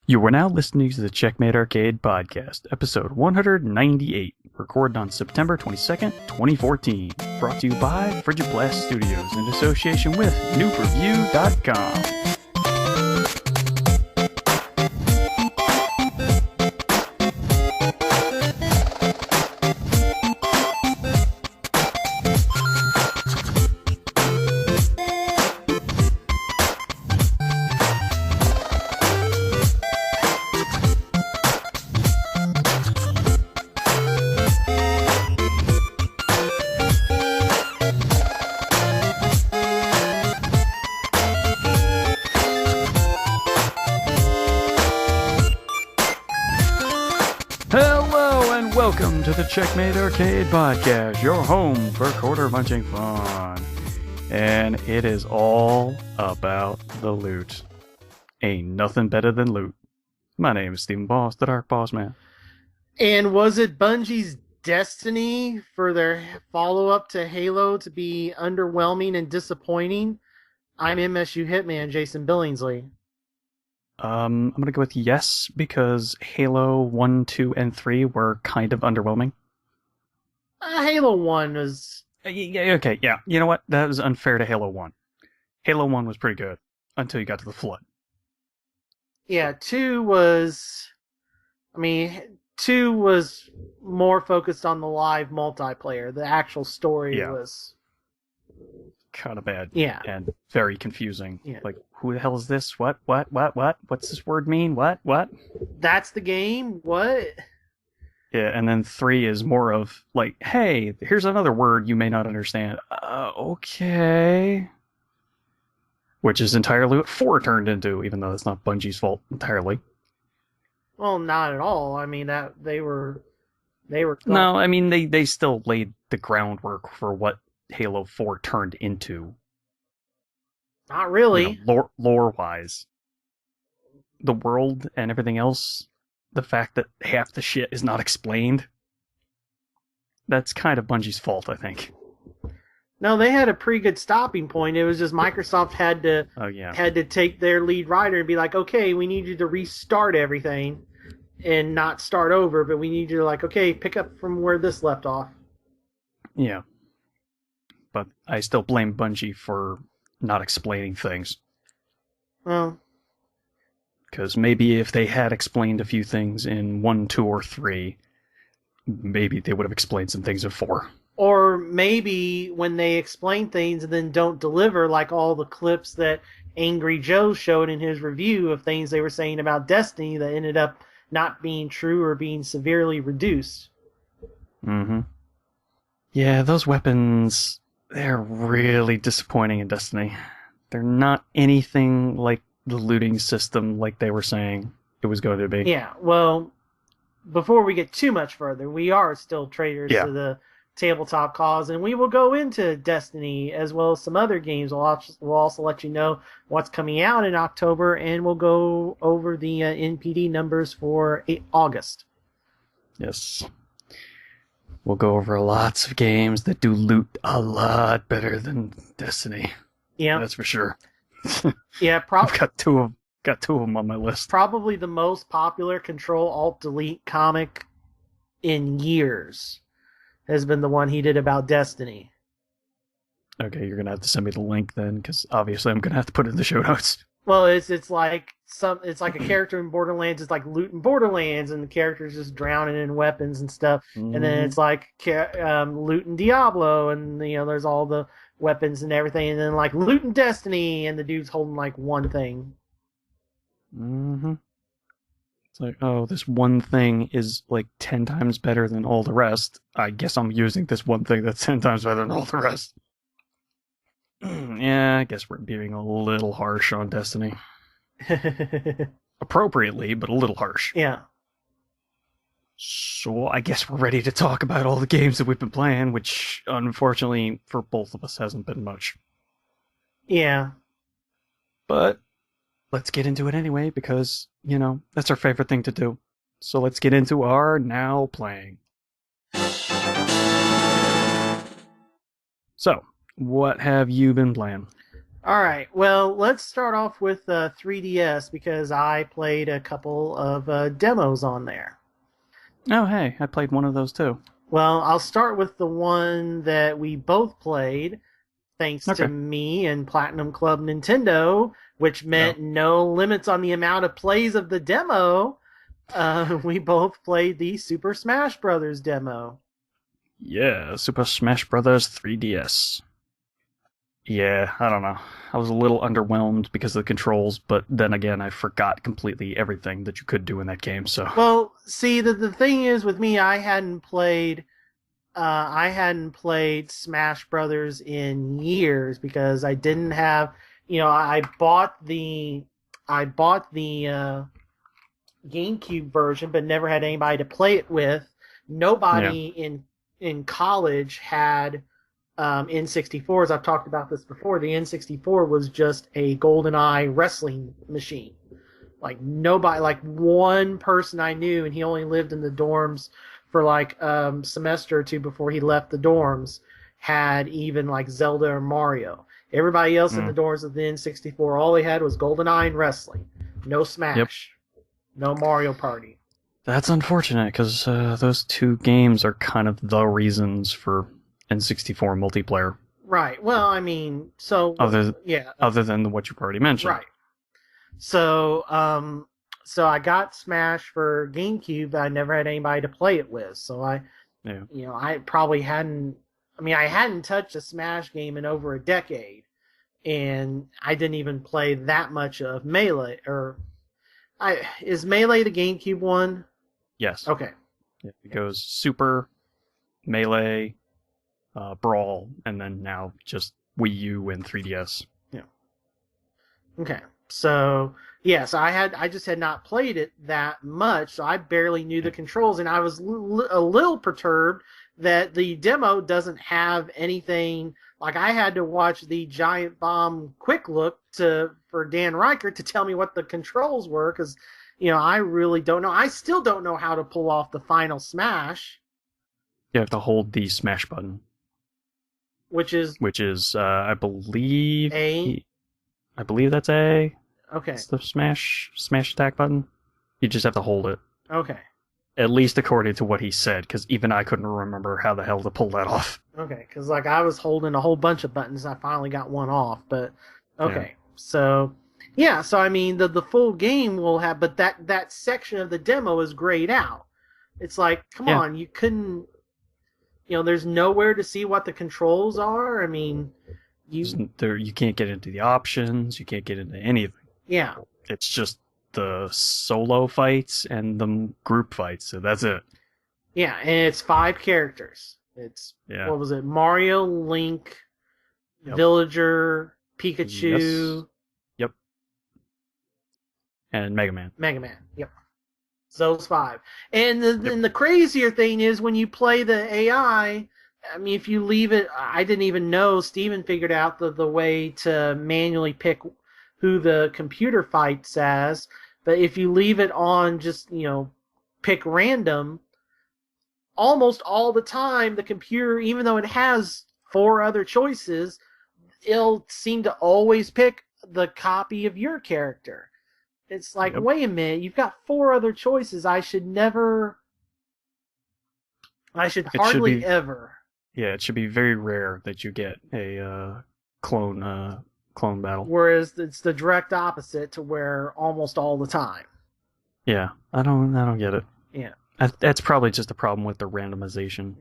You are now listening to the Checkmate Arcade Podcast, episode 198, recorded on September 22nd, 2014. Brought to you by Frigid Blast Studios in association with NewPreview.com. Welcome to the Checkmate Arcade Podcast, your home for quarter-punching fun. And it is all about the loot. Ain't nothing better than loot. My name is Stephen Boss, the Dark Boss Man. And was it Bungie's destiny for their follow-up to Halo to be underwhelming and disappointing? I'm MSU Hitman Jason Billingsley. I'm going to go with yes, because Halo 1, 2, and 3 were kind of underwhelming. Halo 1 was... Okay, yeah. You know what? That was unfair to Halo 1. Halo 1 was pretty good, until you got to the Flood. Yeah, 2 was... 2 was more focused on the live multiplayer. The actual story was... kind of bad. Yeah. And very confusing. Yeah. Like, who the hell is this? What? What's this word mean? What? That's the game? What? Yeah, and then 3 is more of, like, hey, here's another word you may not understand. Okay. Which is entirely what 4 turned into, even though that's not Bungie's fault entirely. Well, not at all. I mean, that they were... No, I mean, they still laid the groundwork for what Halo 4 turned into. Not really. Lore-wise. The world and everything else, the fact that half the shit is not explained, that's kind of Bungie's fault, I think. No, they had a pretty good stopping point. It was just Microsoft had to take their lead writer and be like, okay, we need you to restart everything and not start over, but we need you to, like, okay, pick up from where this left off. Yeah. But I still blame Bungie for not explaining things. Well, because maybe if they had explained a few things in 1, 2, or 3, maybe they would have explained some things in 4. Or maybe when they explain things and then don't deliver, like all the clips that Angry Joe showed in his review of things they were saying about Destiny that ended up not being true or being severely reduced. Mm-hmm. Yeah, those weapons... they're really disappointing in Destiny. They're not anything like the looting system like they were saying it was going to be. Yeah, well, before we get too much further, we are still traitors to the tabletop cause, and we will go into Destiny as well as some other games. We'll also let you know what's coming out in October, and we'll go over the NPD numbers for August. Yes. We'll go over lots of games that do loot a lot better than Destiny. Yeah, that's for sure. Yeah, I've got two of them on my list. Probably the most popular Control-Alt-Delete comic in years has been the one he did about Destiny. Okay, you're gonna have to send me the link then, because obviously I'm gonna have to put it in the show notes. Well, it's like a character in Borderlands. It's like looting Borderlands, and the character's just drowning in weapons and stuff. Mm-hmm. And then it's like looting Diablo, and there's all the weapons and everything. And then like looting Destiny, and the dude's holding like one thing. Mm-hmm. It's like, oh, this one thing is like 10 times better than all the rest. I guess I'm using this one thing that's 10 times better than all the rest. Yeah, I guess we're being a little harsh on Destiny. Appropriately, but a little harsh. Yeah. So I guess we're ready to talk about all the games that we've been playing, which unfortunately for both of us hasn't been much. Yeah. But let's get into it anyway, because, that's our favorite thing to do. So let's get into our now playing. So, what have you been playing? All right. Well, let's start off with 3DS because I played a couple of demos on there. Oh, hey, I played one of those too. Well, I'll start with the one that we both played, thanks to Okay. me and Platinum Club Nintendo, which meant no limits on the amount of plays of the demo. We both played the Super Smash Brothers demo. Yeah, Super Smash Brothers 3DS. Yeah, I don't know. I was a little underwhelmed because of the controls, but then again, I forgot completely everything that you could do in that game. So, Well, see, the thing is with me, I hadn't played Smash Brothers in years because I didn't have, I bought the GameCube version, but never had anybody to play it with. yeah, Nobody in college had N64s. I've talked about this before. The N64 was just a GoldenEye wrestling machine. Like nobody, like one person I knew, and he only lived in the dorms for like semester or two before he left the dorms, had even like Zelda or Mario. Everybody else in the dorms of the N64, all they had was GoldenEye and wrestling. No Smash. No Mario Party. that's unfortunate because those two games are kind of the reasons for N64 multiplayer. Right. Well, I mean, so yeah. Other than what you've already mentioned. Right. So, I got Smash for GameCube, but I never had anybody to play it with. So I probably hadn't. I mean, I hadn't touched a Smash game in over a decade, and I didn't even play that much of Melee. Is Melee the GameCube one? Yes. Okay. It goes Super, Melee, Brawl, and then now just Wii U and 3DS. Yeah. Okay. So yes, I just had not played it that much, so I barely knew the controls, and I was a little perturbed that the demo doesn't have anything. Like I had to watch the Giant Bomb quick look for Dan Reichert to tell me what the controls were, because I really don't know. I still don't know how to pull off the final smash. You have to hold the smash button, which is I believe A. I believe that's A. Okay. It's the smash attack button. You just have to hold it. Okay. At least according to what he said, because even I couldn't remember how the hell to pull that off. Okay, because like I was holding a whole bunch of buttons, I finally got one off. But okay, Yeah. So I mean the full game will have, but that section of the demo is grayed out. It's like, come on, you couldn't. There's nowhere to see what the controls are. I mean, you can't get into the options. You can't get into anything. Yeah. It's just the solo fights and the group fights. So that's it. Yeah, and it's 5 characters. It's what was it? Mario, Link, Villager, Pikachu. Yes. Yep. And Mega Man. Yep. Those 5. And the crazier thing is when you play the AI. I mean, if you leave it, I didn't even know. Steven figured out the way to manually pick who the computer fights as. But if you leave it on just, pick random, almost all the time, the computer, even though it has 4 other choices, it'll seem to always pick the copy of your character. It's like, wait a minute, you've got 4 other choices. I should hardly ever. Yeah, it should be very rare that you get a clone battle. Whereas it's the direct opposite to where almost all the time. Yeah, I don't get it. Yeah. That's probably just a problem with the randomization.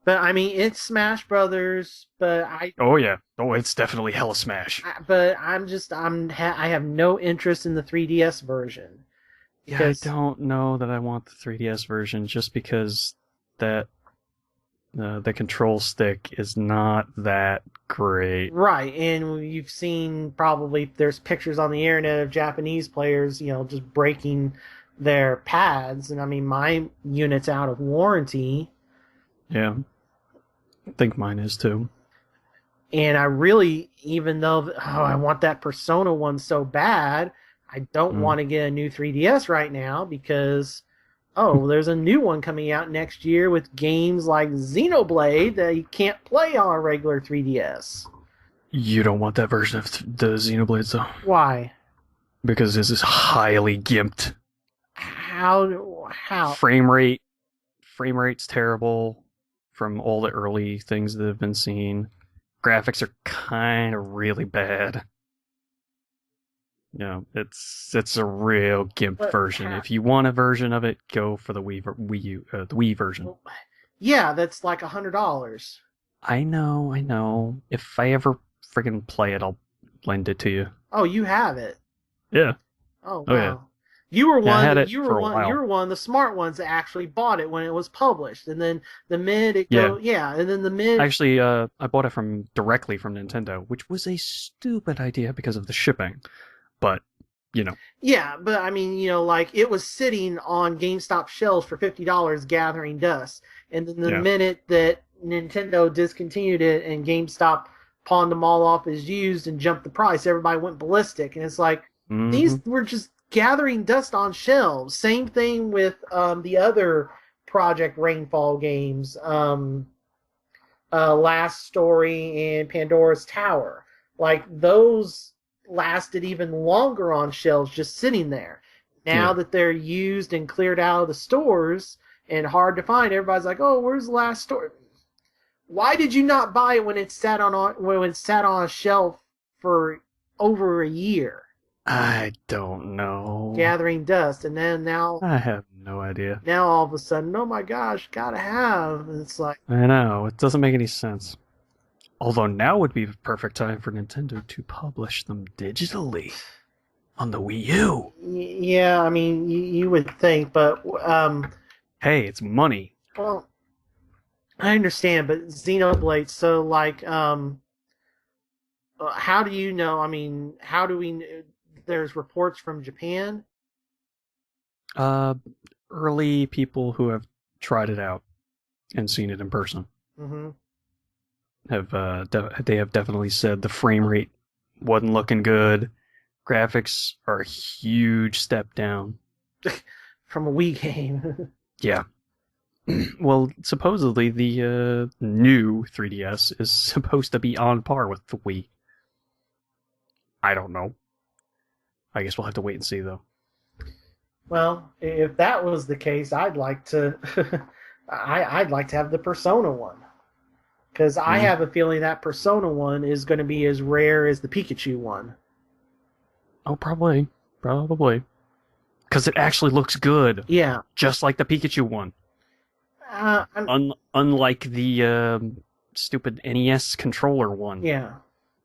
But I mean, it's Smash Brothers, but Oh yeah. Oh, it's definitely hella Smash. But I have no interest in the 3DS version. Yeah, I don't know that I want the 3DS version just because the control stick is not that great. Right, and you've seen probably there's pictures on the internet of Japanese players, just breaking their pads, and I mean my unit's out of warranty. Yeah, I think mine is too. And I really, even though I want that Persona one so bad, I don't want to get a new 3DS right now because there's a new one coming out next year with games like Xenoblade that you can't play on a regular 3DS. You don't want that version of the Xenoblades, though. Why? Because this is highly gimped. How? Frame rate's terrible from all the early things that have been seen. Graphics are kind of really bad. It's a real gimped version. If you want a version of it, go for the Wii U, the Wii version. Yeah, that's like $100. I know. If I ever friggin' play it, I'll lend it to you. Oh, you have it. Yeah. Oh, wow. Oh, yeah. You were one. I had it you for were a one. while. You were one of the smart ones that actually bought it when it was published, and then the mid it and then the mid. Actually, I bought it directly from Nintendo, which was a stupid idea because of the shipping, but Yeah, but I mean, like it was sitting on GameStop shelves for $50, gathering dust, and then the minute that Nintendo discontinued it and GameStop pawned them all off as used and jumped the price, everybody went ballistic, and it's like these were just gathering dust on shelves. Same thing with the other Project Rainfall games, Last Story and Pandora's Tower. Like those lasted even longer on shelves just sitting there. Now that they're used and cleared out of the stores and hard to find, everybody's like, "Oh, where's the Last Story?" Why did you not buy it when it sat on a shelf for over a year? I don't know. Gathering dust, and then now I have no idea. Now all of a sudden, oh my gosh, gotta have. And it's like, I know, it doesn't make any sense. Although now would be the perfect time for Nintendo to publish them digitally on the Wii U. Yeah, I mean, you would think, but hey, it's money. Well, I understand, but Xenoblade. So, like, how do you know? I mean, how do we? There's reports from Japan. Early people who have tried it out and seen it in person have definitely said the frame rate wasn't looking good. Graphics are a huge step down from a Wii game. Yeah. Well, supposedly the new 3DS is supposed to be on par with the Wii. I don't know. I guess we'll have to wait and see, though. Well, if that was the case, I'd like to. I'd like to have the Persona one, because I have a feeling that Persona one is going to be as rare as the Pikachu one. Oh, probably, because it actually looks good. Yeah, just like the Pikachu one. Unlike the stupid NES controller one. Yeah.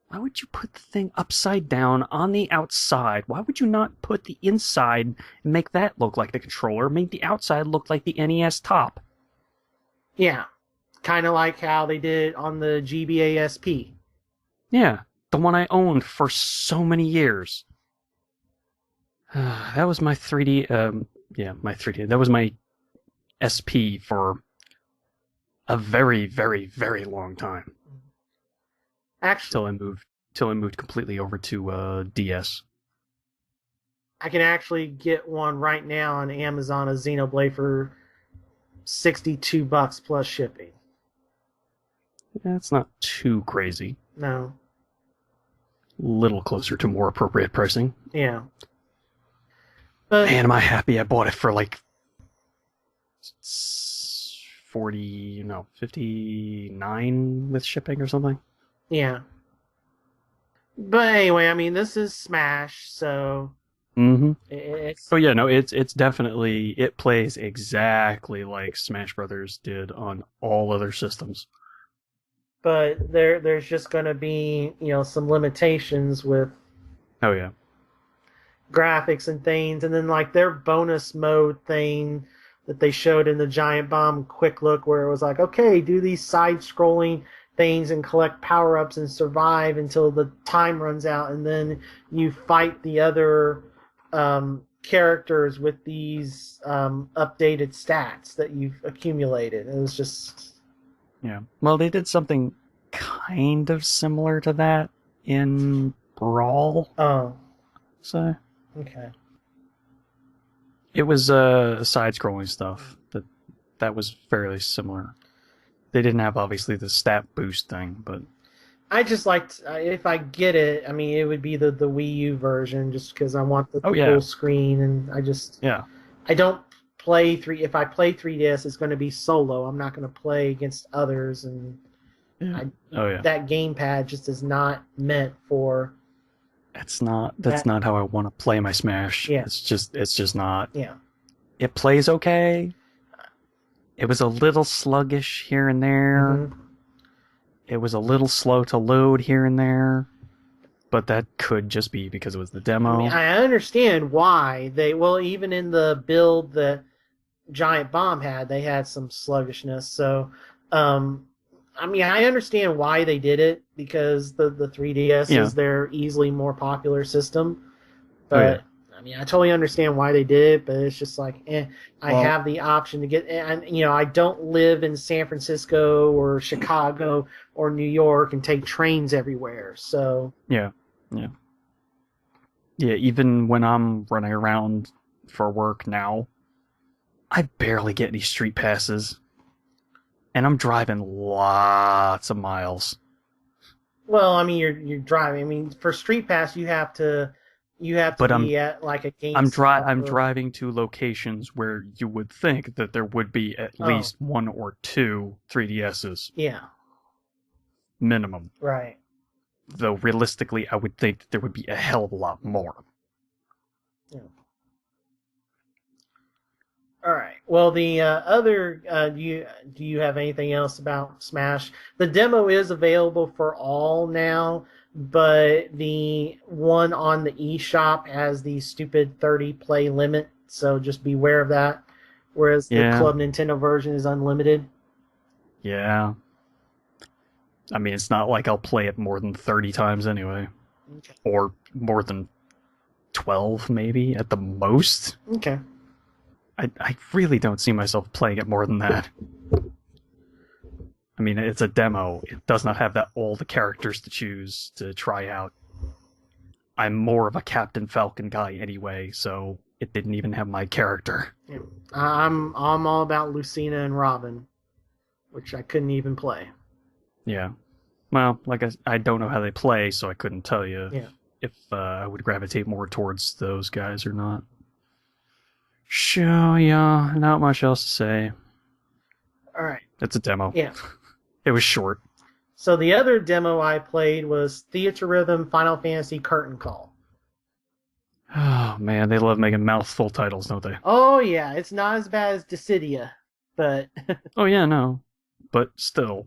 Why would you put the thing upside down on the outside? Why would you not put the inside and make that look like the controller? Make the outside look like the NES top. Yeah. Kind of like how they did on the GBA SP. Yeah. The one I owned for so many years. That was my 3D... my 3D. That was my SP for a very, very, very long time. Actually, till I moved completely over to DS. I can actually get one right now on Amazon, a Xenoblade for $62 plus shipping. That's not too crazy. No. Little closer to more appropriate pricing. Yeah. But, man, am I happy I bought it for like 59 with shipping or something. Yeah. But anyway, I mean, this is Smash, so... It's... Oh, yeah, no, it's definitely... It plays exactly like Smash Brothers did on all other systems. But there's just going to be, some limitations with... Oh, yeah. Graphics and things, and then, like, their bonus mode thing that they showed in the Giant Bomb Quick Look, where it was like, okay, do these side-scrolling things and collect power-ups and survive until the time runs out, and then you fight the other characters with these updated stats that you've accumulated. It was just... Yeah. Well, they did something kind of similar to that in Brawl. Oh. So... Okay. It was side-scrolling stuff that was fairly similar. They didn't have, obviously, the stat boost thing, but... I just liked, if I get it, I mean, it would be the Wii U version, just because I want the full screen, and I don't play if I play 3DS, it's going to be solo. I'm not going to play against others, and that gamepad just is not meant for. That's not how I want to play my Smash. Yeah. It's just not. Yeah. It plays okay. It was a little sluggish here and there. Mm-hmm. It was a little slow to load here and there, but that could just be because it was the demo. I mean, I understand why even in the build that Giant Bomb had, they had some sluggishness. So, I mean, I understand why they did it, because the 3DS is their easily more popular system. But I mean, I totally understand why they did it, but it's just like, I have the option to get, and I don't live in San Francisco or Chicago or New York and take trains everywhere, so. Yeah. Even when I'm running around for work now, I barely get any street passes, and I'm driving lots of miles. Well, I mean, you're driving. I mean, for Street Pass, you have to be at like a game. I'm driving to locations where you would think that there would be at least one or two 3DSs. Yeah. Minimum. Right. Though realistically, I would think that there would be a hell of a lot more. Yeah. All right. Well, the other, do you have anything else about Smash? The demo is available for all now, but the one on the eShop has the stupid 30 play limit, so just beware of that. Whereas the Club Nintendo version is unlimited. Yeah. I mean, it's not like I'll play it more than 30 times anyway. Okay. Or more than 12, maybe, at the most. Okay. I really don't see myself playing it more than that. I mean, it's a demo. It does not have all the characters to choose to try out. I'm more of a Captain Falcon guy anyway, so it didn't even have my character. Yeah. I'm all about Lucina and Robin, which I couldn't even play. Yeah. Well, like I don't know how they play, so I couldn't tell you if I would gravitate more towards those guys or not. Sure, yeah, not much else to say. All right. It's a demo. Yeah. It was short. So the other demo I played was Theatrhythm Final Fantasy Curtain Call. Oh, man, they love making mouthful titles, don't they? Oh, yeah, it's not as bad as Dissidia, but... Oh, yeah, no. But still.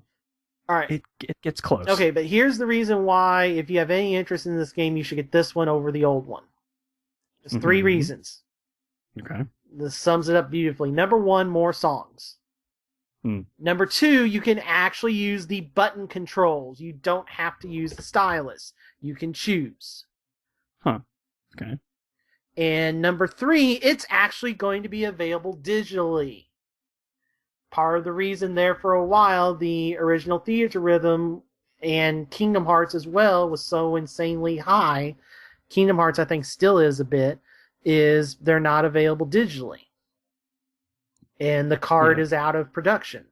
All right. It gets close. Okay, but here's the reason why, if you have any interest in this game, you should get this one over the old one. There's 3 reasons. Okay. This sums it up beautifully. Number 1, more songs. Number 2, you can actually use the button controls. You don't have to use the stylus. You can choose. Huh. Okay. And number 3, it's actually going to be available digitally. Part of the reason there for a while, the original Theatrhythm and Kingdom Hearts as well was so insanely high. Kingdom Hearts, I think, still is a bit, is they're not available digitally. And the card is out of production.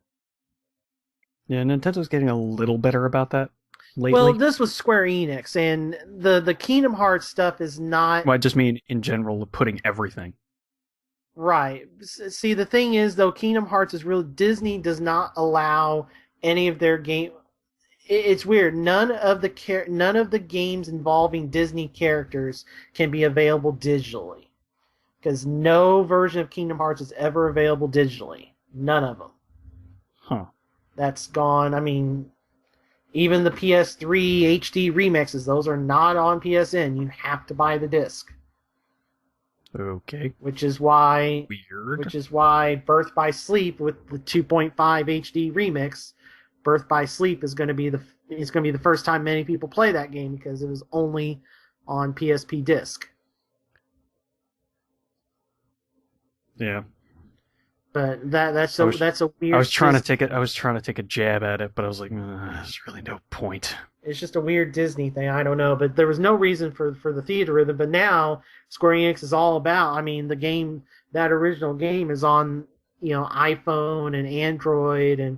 Yeah, Nintendo's getting a little better about that lately. Well, this was Square Enix, and the Kingdom Hearts stuff is not... Well, I just mean in general, putting everything. Right. See, the thing is, though, Kingdom Hearts is really... Disney does not allow any of their game... It's weird. None of the games involving Disney characters can be available digitally. Because no version of Kingdom Hearts is ever available digitally. None of them. Huh. That's gone. I mean, even the PS3 HD remixes, those are not on PSN. You have to buy the disc. Okay. Which is why... Weird. Which is why Birth by Sleep with the 2.5 HD remix, Birth by Sleep is going to be the first time many people play that game, because it was only on PSP disc. Yeah. But that's a weird... I was trying to take a jab at it, but I was like, there's really no point. It's just a weird Disney thing. I don't know, but there was no reason for the Theatrhythm. But now Square Enix is all about... I mean, the game, that original game is on, iPhone and Android and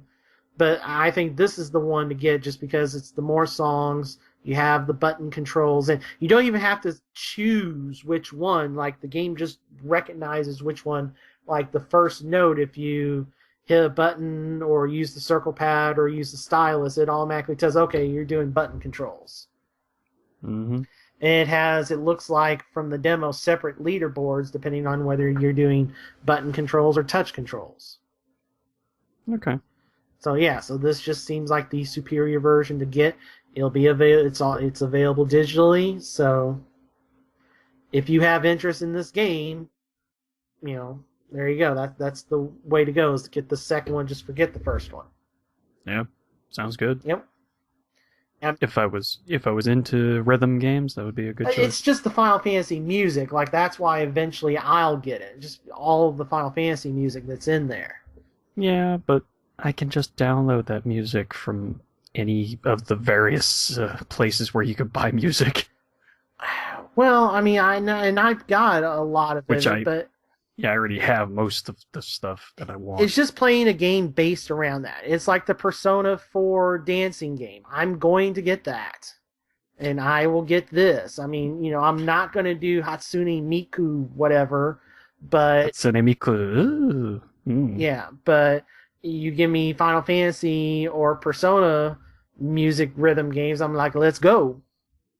But I think this is the one to get just because it's the more songs, you have the button controls, and you don't even have to choose which one. Like, the game just recognizes which one, like the first note, if you hit a button or use the circle pad or use the stylus, it automatically tells, okay, you're doing button controls. Mm-hmm. And it looks like from the demo, separate leaderboards depending on whether you're doing button controls or touch controls. Okay. So yeah, so this just seems like the superior version to get. It'll be it's available digitally, so if you have interest in this game, there you go. That's the way to go, is to get the second one, just forget the first one. Yeah. Sounds good. Yep. If I was into rhythm games, that would be a good choice. It's just the Final Fantasy music, like that's why eventually I'll get it. Just all of the Final Fantasy music that's in there. Yeah, but I can just download that music from any of the various places where you could buy music. Well, I mean, I know, and I've got a lot of it, but yeah, I already have most of the stuff that I want. It's just playing a game based around that. It's like the Persona 4 dancing game. I'm going to get that, and I will get this. I mean, I'm not going to do Hatsune Miku whatever, but Hatsune Miku. Yeah, but you give me Final Fantasy or Persona music rhythm games, I'm like, let's go.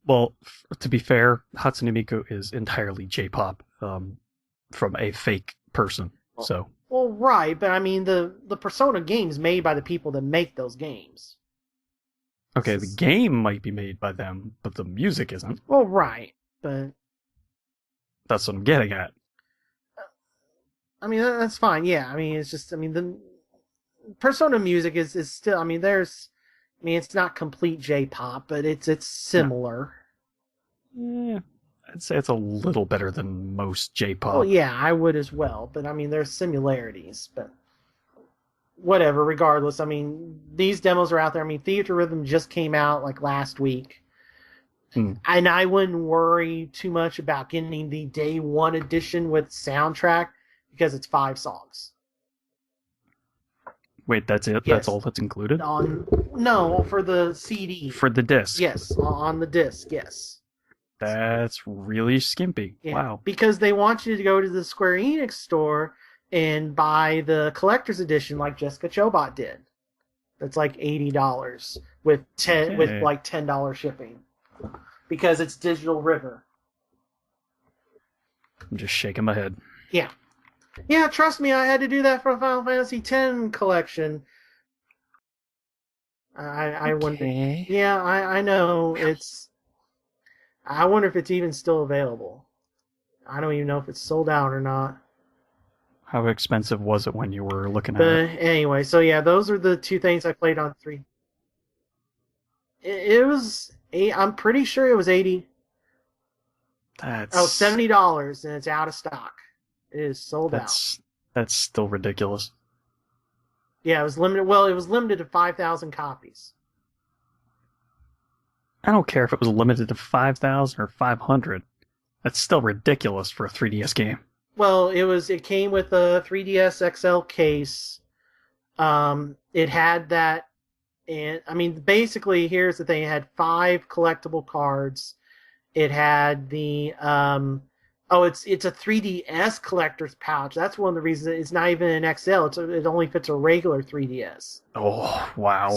Well, to be fair, Hatsune Miku is entirely J-pop from a fake person. So. Well, right, but I mean the Persona games made by the people that make those games. Okay, the game might be made by them, but the music isn't. Well, right, but that's what I'm getting at. I mean, that's fine. Yeah, I mean, it's just, the Persona music is still, it's not complete J-pop, but it's similar. Yeah, I'd say it's a little better than most J-pop. Oh, yeah, I would as well, but there's similarities, but whatever, regardless. These demos are out there. Theatrhythm just came out like last week. And I wouldn't worry too much about getting the day one edition with soundtrack, because it's 5 songs. Wait, that's it? Yes. That's all that's included? No, for the CD. For the disc? Yes, on the disc, yes. That's really skimpy. Yeah, wow. Because they want you to go to the Square Enix store and buy the collector's edition like Jessica Chobot did. That's like $80 with like $10 shipping. Because it's Digital River. I'm just shaking my head. Yeah. Yeah, trust me, I had to do that for Final Fantasy X collection. I wonder. Yeah, I know. I wonder if it's even still available. I don't even know if it's sold out or not. How expensive was it when you were looking at it? Anyway, so yeah, those are the 2 things I played on 3. It was I'm pretty sure it was $80. That's $70, and it's out of stock. It is sold out. That's still ridiculous. Yeah, it was limited. Well, it was limited to 5,000 copies. I don't care if it was limited to 5,000 or 500. That's still ridiculous for a 3DS game. Well, it came with a 3DS XL case. It had that, and basically, here's the thing: it had 5 collectible cards. It had the it's a 3DS collector's pouch. That's one of the reasons it's not even an XL. It only fits a regular 3DS. Oh, wow.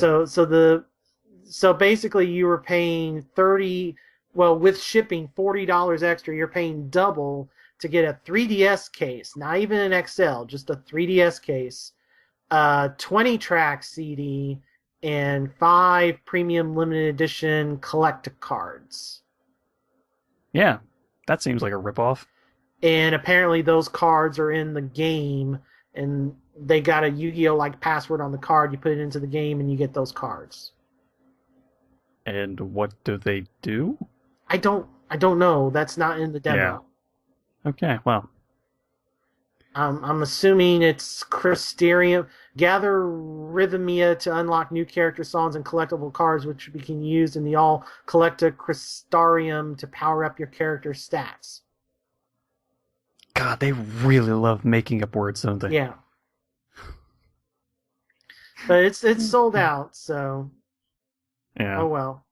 So basically you were paying with shipping $40 extra. You're paying double to get a 3DS case, not even an XL, just a 3DS case, 20-track CD, and 5 premium limited edition collector cards. Yeah. That seems like a ripoff. And apparently those cards are in the game, and they got a Yu-Gi-Oh! Like password on the card. You put it into the game, and you get those cards. And what do they do? I don't know. That's not in the demo. Yeah. Okay, well. I'm assuming it's Crystarium. Gather Rhythmia to unlock new character songs and collectible cards, which we can use in the all collecta Crystarium to power up your character stats. God, they really love making up words, don't they? Yeah. But it's sold out, so Yeah. oh well.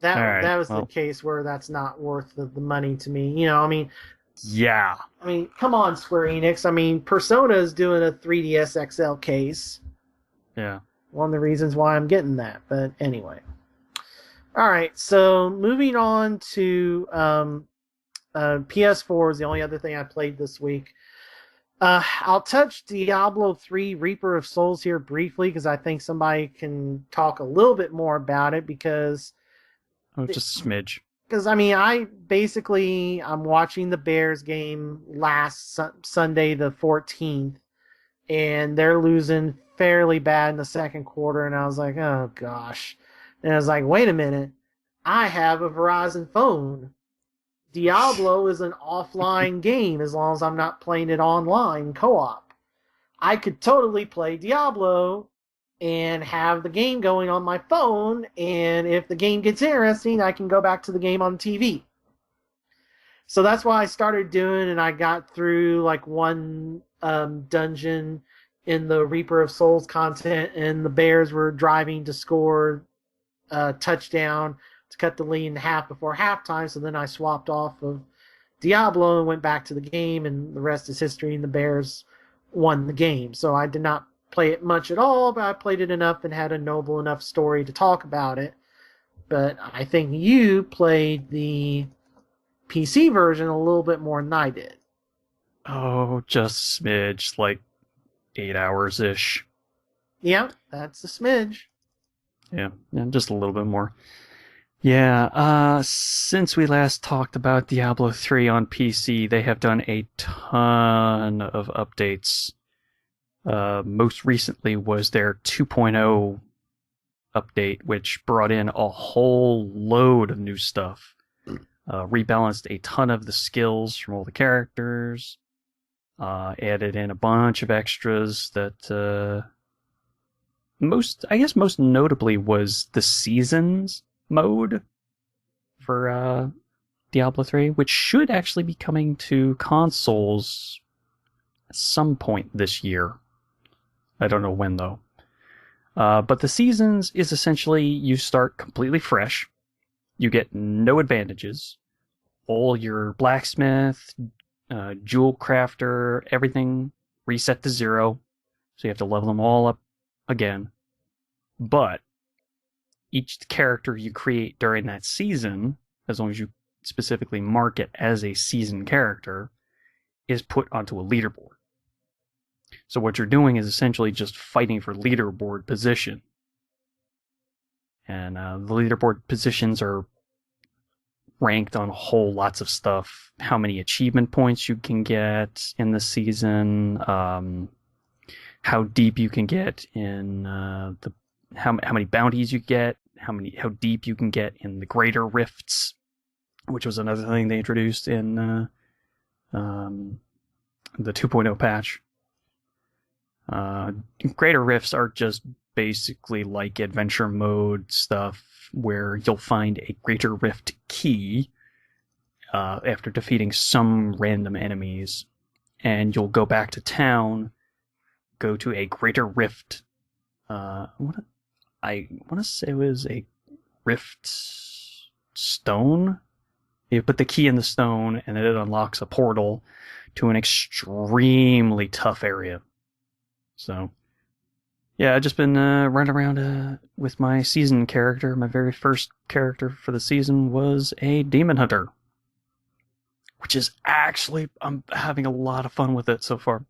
All right. That was the Well, case where that's not worth the money to me. You know, yeah. come on, Square Enix. Persona is doing a 3DS XL case. Yeah. One of the reasons why I'm getting that. But anyway. All right, so moving on to PS4 is the only other thing I played this week. I'll touch Diablo 3 Reaper of Souls here briefly because I think somebody can talk a little bit more about it because Just a smidge. I'm watching the Bears game last Sunday the 14th, and they're losing fairly bad in the second quarter, and I was like, oh gosh. And I was like, wait a minute, I have a Verizon phone. Diablo is an offline game as long as I'm not playing it online co-op. I could totally play Diablo and have the game going on my phone, and if the game gets interesting, I can go back to the game on TV. So that's what I started doing, and I got through like one dungeon in the Reaper of Souls content, and the Bears were driving to score a touchdown to cut the lead in half before halftime. So then I swapped off of Diablo and went back to the game, and the rest is history, and the Bears won the game. So I did not play it much at all, but I played it enough and had a noble enough story to talk about it. But I think you played the PC version a little bit more than I did. Oh, just smidge, like 8 hours ish. Yeah, that's a smidge. Yeah, just a little bit more. Yeah, since we last talked about Diablo 3 on PC, they have done a ton of updates. Most recently was their 2.0 update, which brought in a whole load of new stuff. Rebalanced a ton of the skills from all the characters. Added in a bunch of extras that most notably was the seasons mode for Diablo 3, which should actually be coming to consoles at some point this year. I don't know when, though. But the seasons is essentially you start completely fresh. You get no advantages. All your blacksmith, jewel crafter, everything reset to 0. So you have to level them all up again. But each character you create during that season, as long as you specifically mark it as a season character, is put onto a leaderboard. So what you're doing is essentially just fighting for leaderboard position. And the leaderboard positions are ranked on whole lots of stuff. How many achievement points you can get in the season, how deep you can get in how many bounties you get, how deep you can get in the greater rifts, which was another thing they introduced in the 2.0 patch. Greater rifts are just basically like adventure mode stuff where you'll find a greater rift key after defeating some random enemies, and you'll go back to town, go to a greater rift. I want to say it was a rift stone. You put the key in the stone, and it unlocks a portal to an extremely tough area. So, yeah, I've just been running around with my season character. My very first character for the season was a demon hunter, which is actually, I'm having a lot of fun with it so far.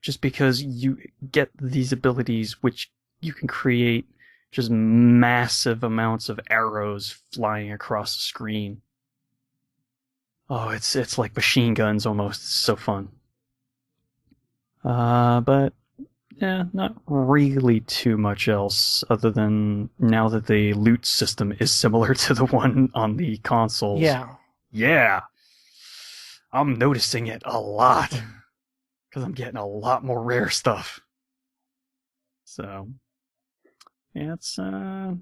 Just because you get these abilities which you can create just massive amounts of arrows flying across the screen. Oh, it's like machine guns almost. It's so fun. But yeah, not really too much else other than now that the loot system is similar to the one on the consoles. Yeah. I'm noticing it a lot because I'm getting a lot more rare stuff. So, yeah, it's kind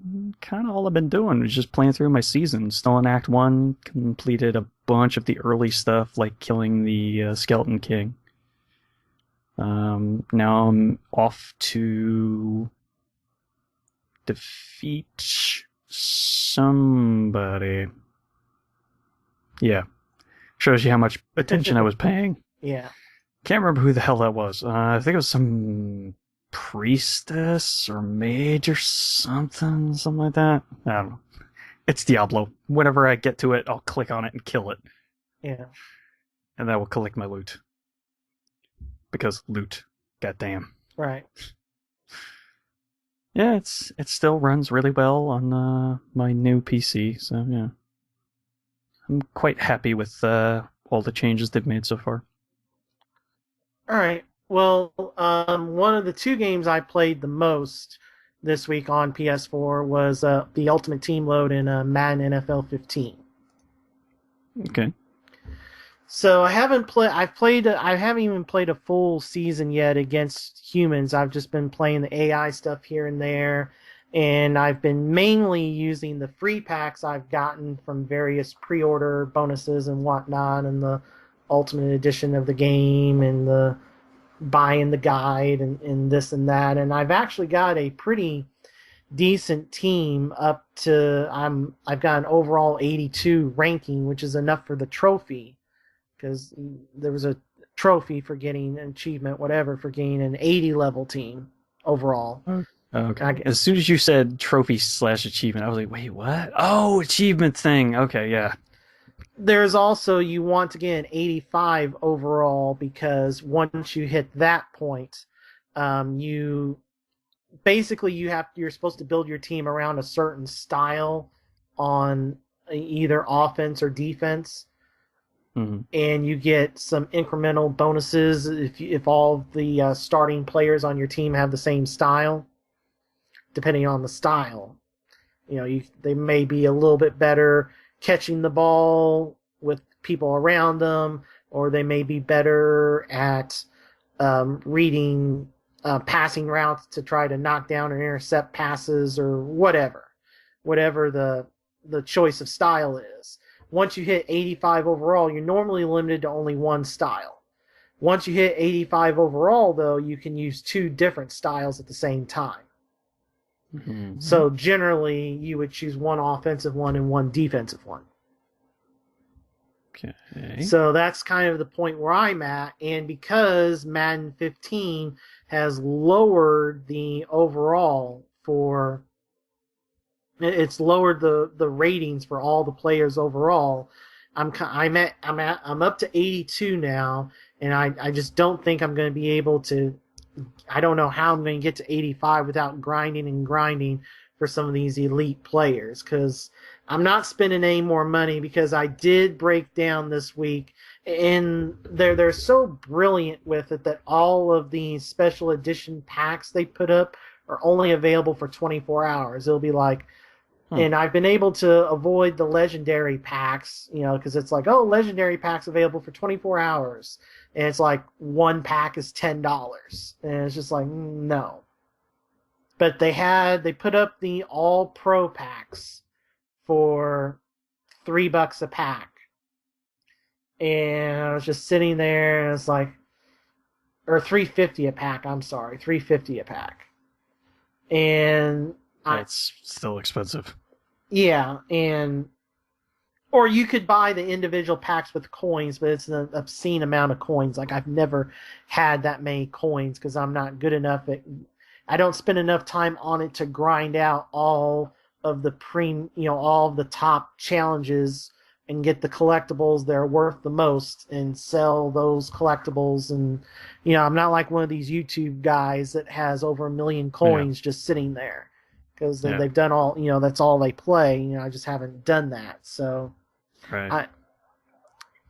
of all I've been doing is just playing through my season. Still in Act 1, completed a bunch of the early stuff like killing the Skeleton King. Now I'm off to defeat somebody. Yeah. Shows you how much attention I was paying. Yeah. Can't remember who the hell that was. I think it was some priestess or mage or something like that. I don't know. It's Diablo. Whenever I get to it, I'll click on it and kill it. Yeah. And that will collect my loot. Because loot. Goddamn. Right. Yeah, it still runs really well on my new PC, so yeah. I'm quite happy with all the changes they've made so far. All right. Well, one of the 2 games I played the most this week on PS4 was the Ultimate Team Load in Madden NFL 15. Okay. So I haven't even played a full season yet against humans. I've just been playing the AI stuff here and there, and I've been mainly using the free packs I've gotten from various pre-order bonuses and whatnot, and the Ultimate Edition of the game, and the buying the guide, and this and that. And I've actually got a pretty decent team up to I've got an overall 82 ranking, which is enough for the trophy, because there was a trophy for getting an achievement, whatever, for getting an 80 level team overall. Okay. As soon as you said trophy/achievement, I was like, wait, what? Oh, achievement thing. Okay, yeah. There's also, you want to get an 85 overall, because once you hit that point, you're supposed to build your team around a certain style on either offense or defense. Mm-hmm. And you get some incremental bonuses if all the starting players on your team have the same style. Depending on the style, they may be a little bit better catching the ball with people around them, or they may be better at reading passing routes to try to knock down or intercept passes, or whatever the choice of style is. Once you hit 85 overall, you're normally limited to only one style. Once you hit 85 overall, though, you can use 2 different styles at the same time. Mm-hmm. So generally, you would choose one offensive one and one defensive one. Okay. So that's kind of the point where I'm at, and because Madden 15 has lowered the overall it's lowered the ratings for all the players overall. I'm up to 82 now, and I just don't think I'm going to be able to. I don't know how I'm going to get to 85 without grinding for some of these elite players, because I'm not spending any more money, because I did break down this week, and they're so brilliant with it that all of these special edition packs they put up are only available for 24 hours. It'll be like, and I've been able to avoid the legendary packs, because it's like, oh, legendary packs available for 24 hours. And it's like one pack is $10. And it's just like, no. But they put up the all pro packs for $3 a pack. And I was just sitting there, and it's like, or $3.50 a pack, I'm sorry, $3.50 a pack. And that's still expensive. Yeah, or you could buy the individual packs with coins, but it's an obscene amount of coins. Like, I've never had that many coins, because I'm not good enough I don't spend enough time on it to grind out all of the all of the top challenges and get the collectibles that are worth the most and sell those collectibles. And I'm not like one of these YouTube guys that has over 1 million coins just sitting there, because they've done all, that's all they play. I just haven't done that. So, right.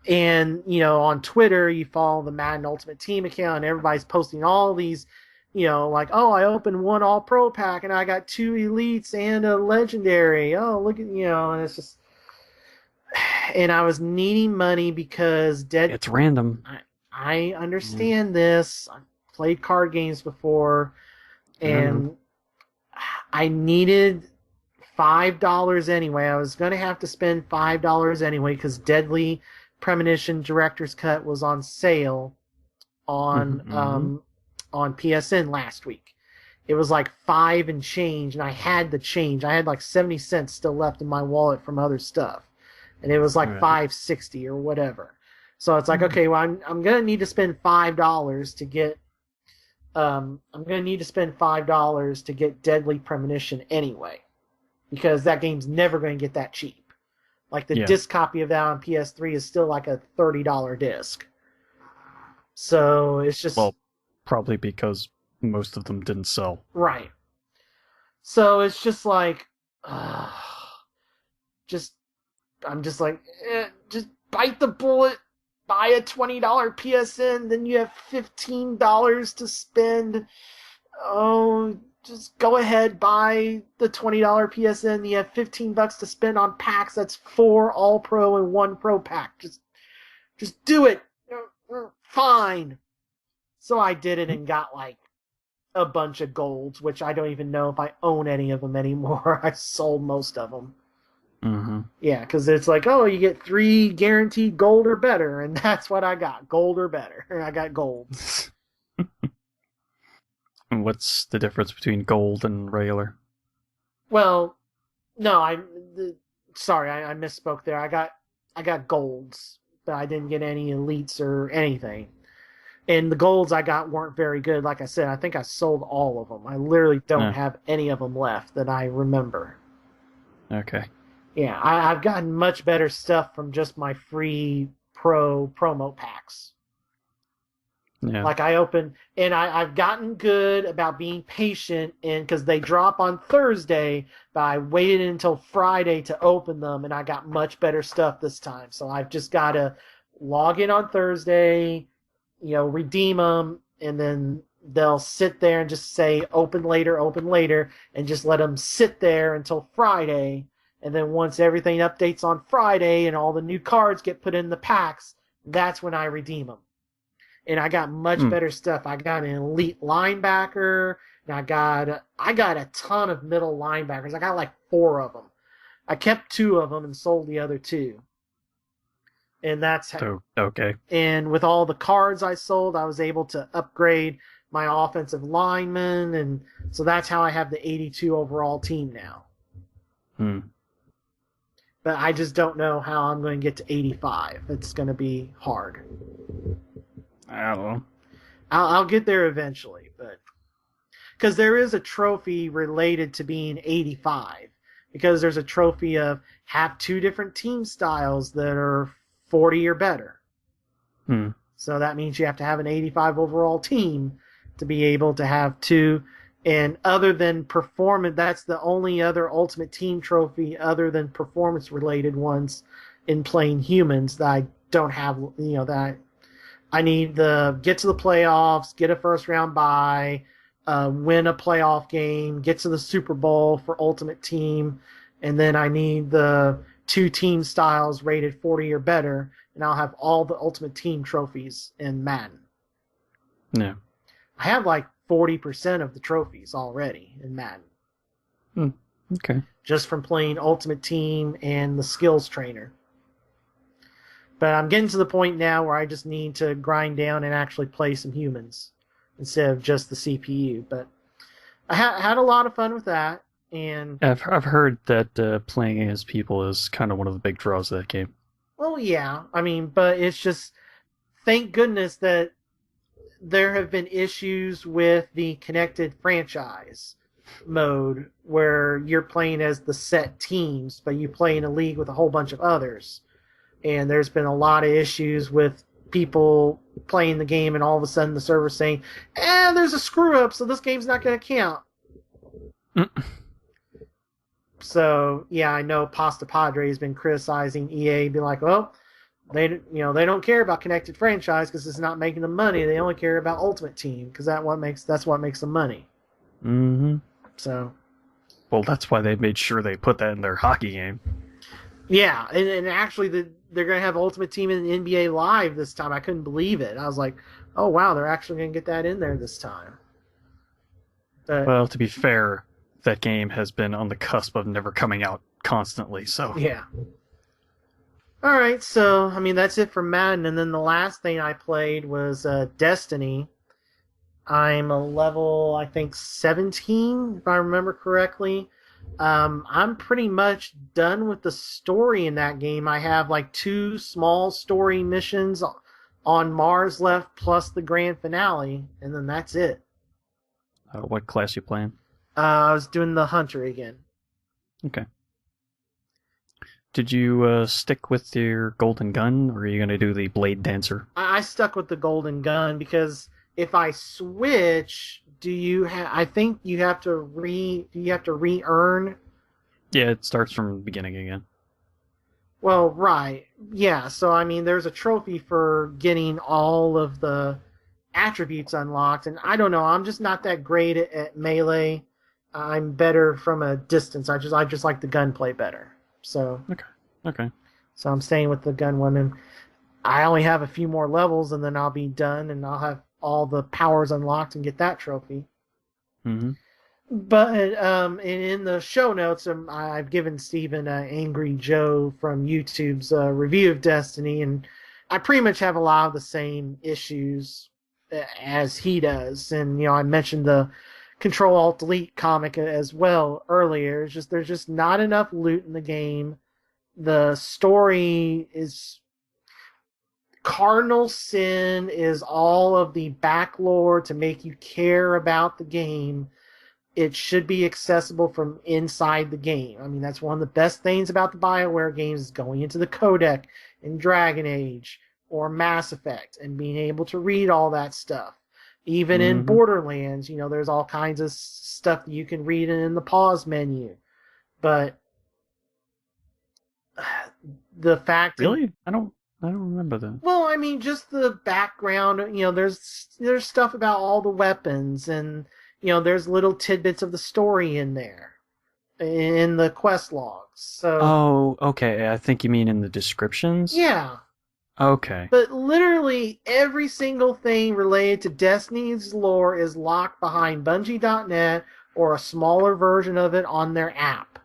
On Twitter, you follow the Madden Ultimate Team account, and everybody's posting all these, like, oh, I opened one All Pro pack and I got 2 elites and a legendary. Oh, look at, and it's just, and I was needing money because it's random. I understand this. I've played card games before, and I needed $5 anyway. I was going to have to spend $5 anyway, because Deadly Premonition Director's Cut was on sale on PSN last week. It was like $5 and change, and I had the change. I had like 70 cents still left in my wallet from other stuff, and it was like $5.60 or whatever. So it's like, okay, well, I'm gonna need to spend $5 to get. I'm gonna need to spend $5 to get Deadly Premonition anyway, because that game's never going to get that cheap. Like the disc copy of that on PS3 is still like a $30 disc. So it's just probably because most of them didn't sell. Right. So it's just like, just bite the bullet, buy a $20 PSN, then you have $15 to spend. Oh, just go ahead, buy the $20 PSN. You have $15 to spend on packs. That's 4 All Pro and 1 Pro pack. Just do it. Fine. So I did it and got like a bunch of golds, which I don't even know if I own any of them anymore. I sold most of them. Mm-hmm. Yeah, because it's like, oh, you get 3 guaranteed gold or better, and that's what I got. Gold or better. I got gold. And what's the difference between gold and regular? Well, no, I misspoke there. I got golds, but I didn't get any elites or anything. And the golds I got weren't very good. Like I said, I think I sold all of them. I literally don't have any of them left that I remember. Okay. Yeah, I've gotten much better stuff from just my free promo packs. Yeah. Like I've gotten good about being patient, and because they drop on Thursday, but I waited until Friday to open them, and I got much better stuff this time. So I've just got to log in on Thursday, redeem them, and then they'll sit there and just say open later, and just let them sit there until Friday. And then once everything updates on Friday and all the new cards get put in the packs, that's when I redeem them. And I got much better stuff. I got an elite linebacker, and I got a ton of middle linebackers. I got like 4 of them. I kept 2 of them and sold the other 2. And that's how. Okay. And with all the cards I sold, I was able to upgrade my offensive linemen, and so that's how I have the 82 overall team now. But I just don't know how I'm going to get to 85. It's going to be hard. I don't know. I'll get there eventually, but because there is a trophy related to being 85, because there's a trophy of have 2 different team styles that are 40 or better. So that means you have to have an 85 overall team to be able to have 2. And other than performance, that's the only other Ultimate Team trophy other than performance-related ones in playing humans that I don't have, that I need to get to the playoffs, get a first-round bye, win a playoff game, get to the Super Bowl for Ultimate Team, and then I need the 2 team styles rated 40 or better, and I'll have all the Ultimate Team trophies in Madden. Yeah. I have like 40% of the trophies already in Madden. Okay. Just from playing Ultimate Team and the Skills Trainer. But I'm getting to the point now where I just need to grind down and actually play some humans instead of just the CPU. But I had a lot of fun with that. And I've heard that playing as people is kind of one of the big draws of that game. Well, yeah. I mean, but it's just, thank goodness that there have been issues with the connected franchise mode where you're playing as the set teams, but you play in a league with a whole bunch of others. And there's been a lot of issues with people playing the game and all of a sudden the server's saying, there's a screw up, so this game's not going to count. So, yeah, I know Pasta Padre has been criticizing EA, be like, well, they don't care about connected franchise because it's not making them money. They only care about Ultimate Team because that's what makes them money. Mm-hmm. So, well, that's why they made sure they put that in their hockey game. Yeah, and actually they're going to have Ultimate Team in NBA Live this time. I couldn't believe it. I was like, oh wow, they're actually going to get that in there this time. But, well, to be fair, that game has been on the cusp of never coming out constantly. So yeah. All right, so I mean that's it for Madden, and then the last thing I played was Destiny. I'm a level, I think, 17, if I remember correctly. I'm pretty much done with the story in that game. I have like 2 small story missions on Mars left, plus the grand finale, and then that's it. What class you playing? I was doing the Hunter again. Okay. Did you stick with your golden gun, or are you going to do the blade dancer? I stuck with the golden gun because if I switch, I think you have to re-earn. Yeah, it starts from the beginning again. Well, right. Yeah, so I mean there's a trophy for getting all of the attributes unlocked, and I don't know, I'm just not that great at melee. I'm better from a distance. I just like the gunplay better. So Okay. So I'm staying with the gun women. I only have a few more levels, and then I'll be done, and I'll have all the powers unlocked and get that trophy. Mm-hmm. But in the show notes, I've given Steven Angry Joe from YouTube's review of Destiny, and I pretty much have a lot of the same issues as he does. And I mentioned the Control Alt Delete comic as well earlier. It's just there's just not enough loot in the game. The story is cardinal sin is all of the backlore to make you care about the game. It should be accessible from inside the game. I mean, that's one of the best things about the BioWare games is going into the codec in Dragon Age or Mass Effect and being able to read all that stuff. Even in Borderlands, there's all kinds of stuff that you can read in the pause menu. But the fact Really? I don't remember that. Well, I mean, just the background. There's stuff about all the weapons, and there's little tidbits of the story in there, in the quest logs. So. Oh, okay. I think you mean in the descriptions. Yeah. Okay. But literally every single thing related to Destiny's lore is locked behind Bungie.net or a smaller version of it on their app.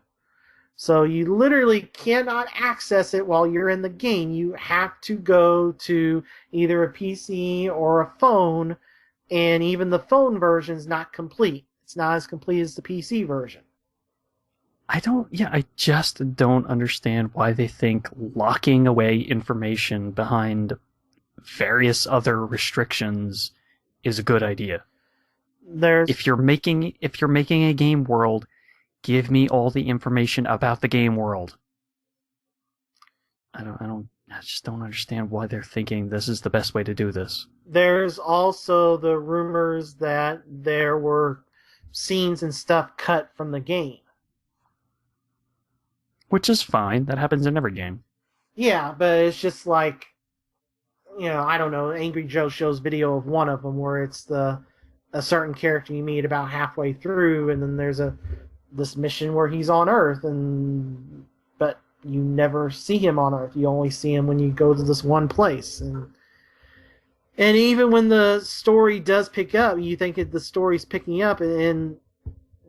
So you literally cannot access it while you're in the game. You have to go to either a PC or a phone, and even the phone version is not complete. It's not as complete as the PC version. I just don't understand why they think locking away information behind various other restrictions is a good idea. If you're making a game world, give me all the information about the game world. I just don't understand why they're thinking this is the best way to do this. There's also the rumors that there were scenes and stuff cut from the game. Which is fine. That happens in every game. Yeah, but it's just like, I don't know, Angry Joe shows video of one of them where it's a certain character you meet about halfway through, and then there's this mission where he's on Earth, but you never see him on Earth. You only see him when you go to this one place. And even when the story does pick up, you think the story's picking up, and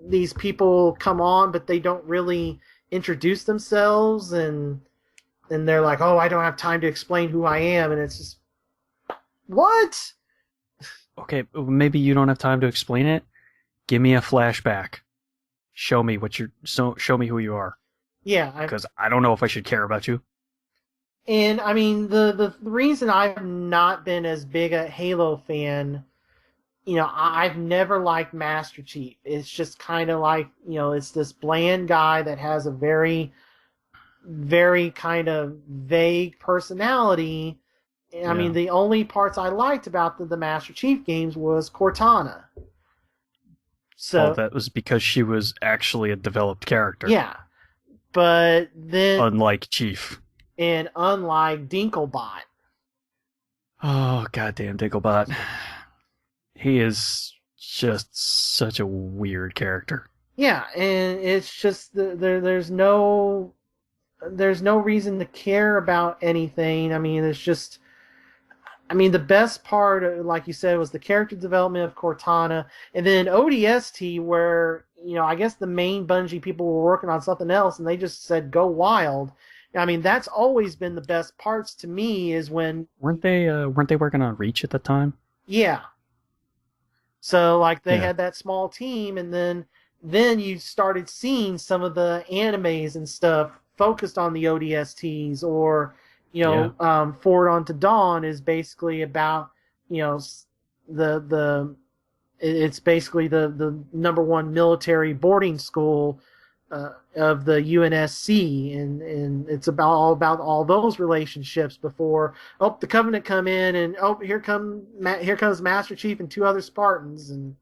these people come on, but they don't really introduce themselves, and they're like, oh, I don't have time to explain who I am, and it's just, what? Okay, maybe you don't have time to explain it. Give me a flashback. Show me show me who you are. Yeah, because I don't know if I should care about you. And I mean, the reason I've not been as big a Halo fan, I've never liked Master Chief. It's just kind of like, it's this bland guy that has a very, very kind of vague personality. I mean, the only parts I liked about the Master Chief games was Cortana. So that was because she was actually a developed character. Yeah. But then... Unlike Chief. And unlike Dinklebot. Oh, goddamn Dinklebot. He is just such a weird character. Yeah, and it's just there's no reason to care about anything. I mean, the best part, like you said, was the character development of Cortana, and then ODST, where I guess the main Bungie people were working on something else, and they just said go wild, I mean, that's always been the best parts to me is when... Weren't they working on Reach at the time? Yeah. So, like, they had that small team, and then you started seeing some of the animes and stuff focused on the ODSTs, or, Forward Unto Dawn is basically about, it's basically the number one military boarding school of the UNSC, and it's all about all those relationships before the Covenant come in, and here comes Master Chief and 2 other Spartans, and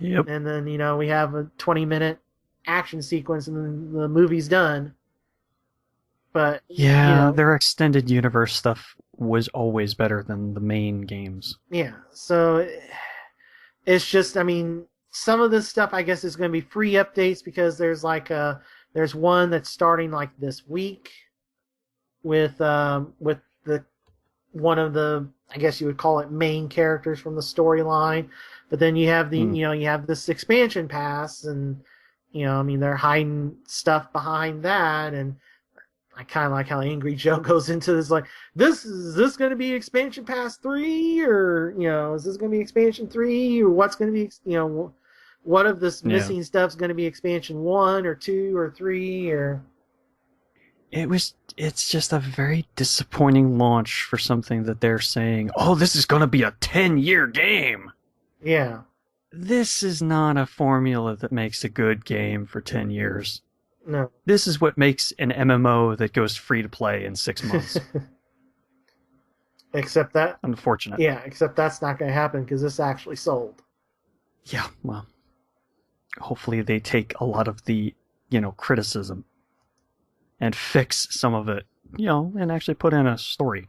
and then we have a 20-minute action sequence, and then the movie's done. But their extended universe stuff was always better than the main games. Yeah, so it's just, I mean, some of this stuff I guess is going to be free updates, because there's there's one that's starting like this week with the one of the, I guess you would call it, main characters from the storyline. But then you have the you have this expansion pass, and I mean, they're hiding stuff behind that, and I kind of like how Angry Joe goes into this, like, is this going to be expansion pass 3, or is this going to be expansion 3, or what's going to be what of this missing stuff's going to be expansion 1 or 2 or 3, or... It's just a very disappointing launch for something that they're saying, this is going to be a 10-year game. Yeah. This is not a formula that makes a good game for 10 years. No. This is what makes an MMO that goes free to play in 6 months. Except that... Unfortunate. Yeah, except that's not going to happen, because this actually sold. Yeah, well... Hopefully they take a lot of the, criticism and fix some of it, and actually put in a story.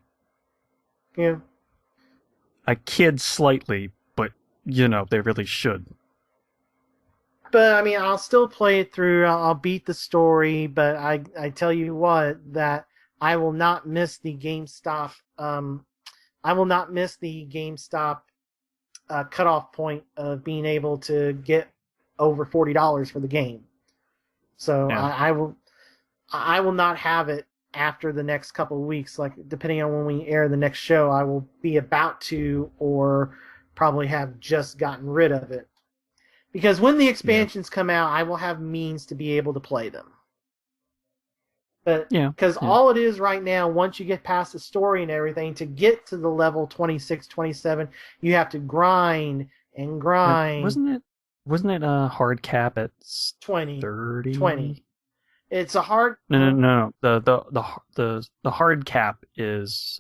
Yeah. I kid slightly, but, they really should. But, I mean, I'll still play it through, I'll beat the story, but I tell you what, that I will not miss the GameStop, cutoff point of being able to get over $40 for the game. So I will not have it after the next couple of weeks. Like, depending on when we air the next show, I will be about to, or probably have just gotten rid of it. Because when the expansions come out, I will have means to be able to play them. But because all it is right now, once you get past the story and everything, to get to the level 26, 27, you have to grind and grind. Wasn't it a hard cap at 20? 30? 20. It's a hard... No. The hard cap is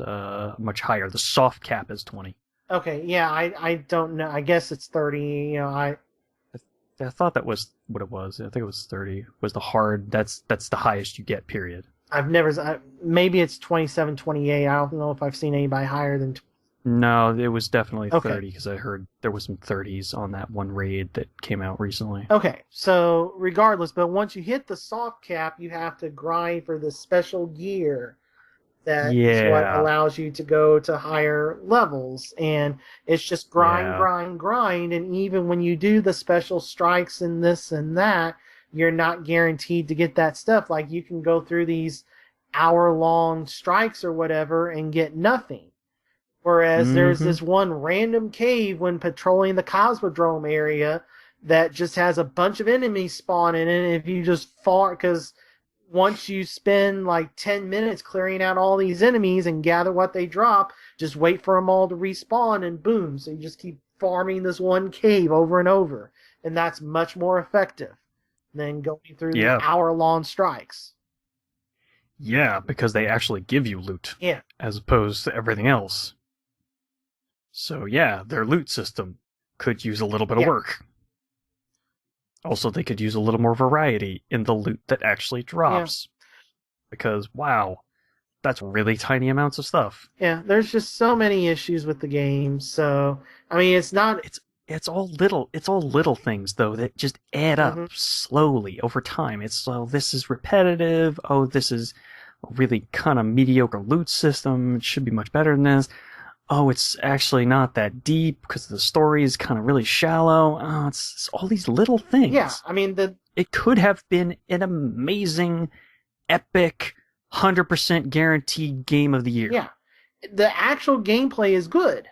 much higher. The soft cap is 20. Okay, yeah, I don't know. I guess it's 30. I thought that was what it was. I think it was 30. Was the hard... That's the highest you get, period. I've never... maybe it's 27, 28. I don't know if I've seen anybody higher than... No, it was definitely 30, because I heard there was some 30s on that one raid that came out recently. Okay, so regardless, but once you hit the soft cap, you have to grind for the special gear that is what allows you to go to higher levels. And it's just grind, and even when you do the special strikes and this and that, you're not guaranteed to get that stuff. Like, you can go through these hour-long strikes or whatever and get nothing. Whereas there's this one random cave when patrolling the Cosmodrome area that just has a bunch of enemies spawning in, and if you just fall, because once you spend like 10 minutes clearing out all these enemies and gather what they drop, just wait for them all to respawn, and boom. So you just keep farming this one cave over and over, and that's much more effective than going through the hour-long strikes. Yeah, because they actually give you loot. Yeah. As opposed to everything else. So their loot system could use a little bit of work. Also, they could use a little more variety in the loot that actually drops. Because, wow, that's really tiny amounts of stuff. Yeah, there's just so many issues with the game. So, I mean, it's not... It's all little things, though, that just add up slowly over time. It's, this is repetitive. This is a really kind of mediocre loot system. It should be much better than this. It's actually not that deep because the story is kind of really shallow. It's all these little things. Yeah, I mean, it could have been an amazing, epic, 100% guaranteed game of the year. Yeah. The actual gameplay is good.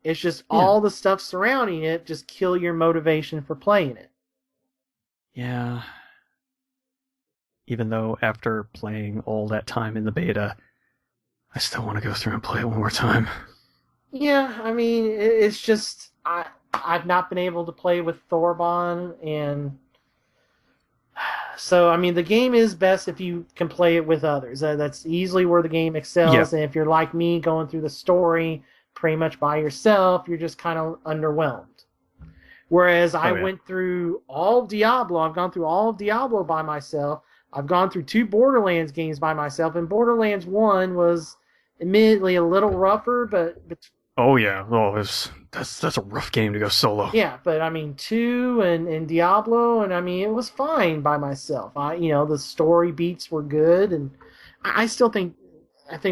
It's just all the stuff surrounding it just kill your motivation for playing it. Yeah. Even though after playing all that time in the beta, I still want to go through and play it one more time. Yeah, I mean, it's just I've not been able to play with Thorbon, and so I mean, the game is best if you can play it with others. That's easily where the game excels. And if you're like me, going through the story pretty much by yourself, you're just kind of underwhelmed. Whereas I went through all of Diablo. I've gone through all of Diablo by myself. I've gone through 2 Borderlands games by myself, and Borderlands 1 was admittedly a little rougher, but oh yeah, that's a rough game to go solo. Yeah, but I mean 2 and Diablo, and I mean it was fine by myself. The story beats were good, and I still think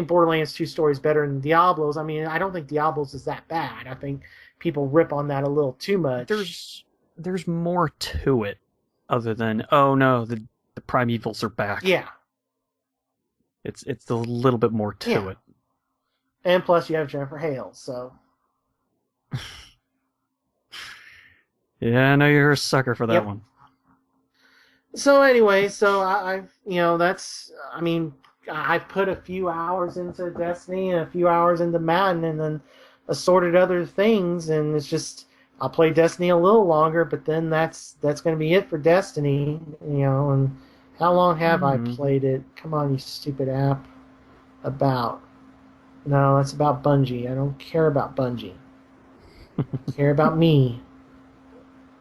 Borderlands 2 story is better than Diablo's. I mean, I don't think Diablo's is that bad. I think people rip on that a little too much. There's more to it other than the primevals are back. Yeah. It's a little bit more to it. And plus you have Jennifer Hale, so yeah, I know you're a sucker for that one. So anyway, I've put a few hours into Destiny and a few hours into Madden and then assorted other things, and it's just I'll play Destiny a little longer, but then that's going to be it for Destiny, and how long have I played it? Come on, you stupid app. No, that's about Bungie. I don't care about Bungie. I care about me.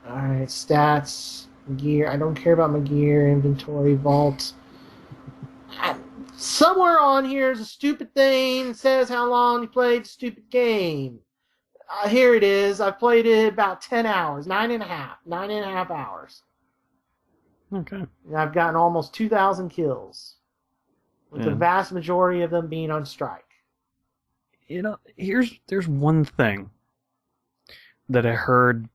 Alright, stats, gear. I don't care about my gear, inventory, vault. Somewhere on here is a stupid thing that says how long you played the stupid game. Here it is. I've played it about 10 hours. 9.5 hours. Okay. And I've gotten almost 2,000 kills. With the vast majority of them being on strike. There's one thing that I heard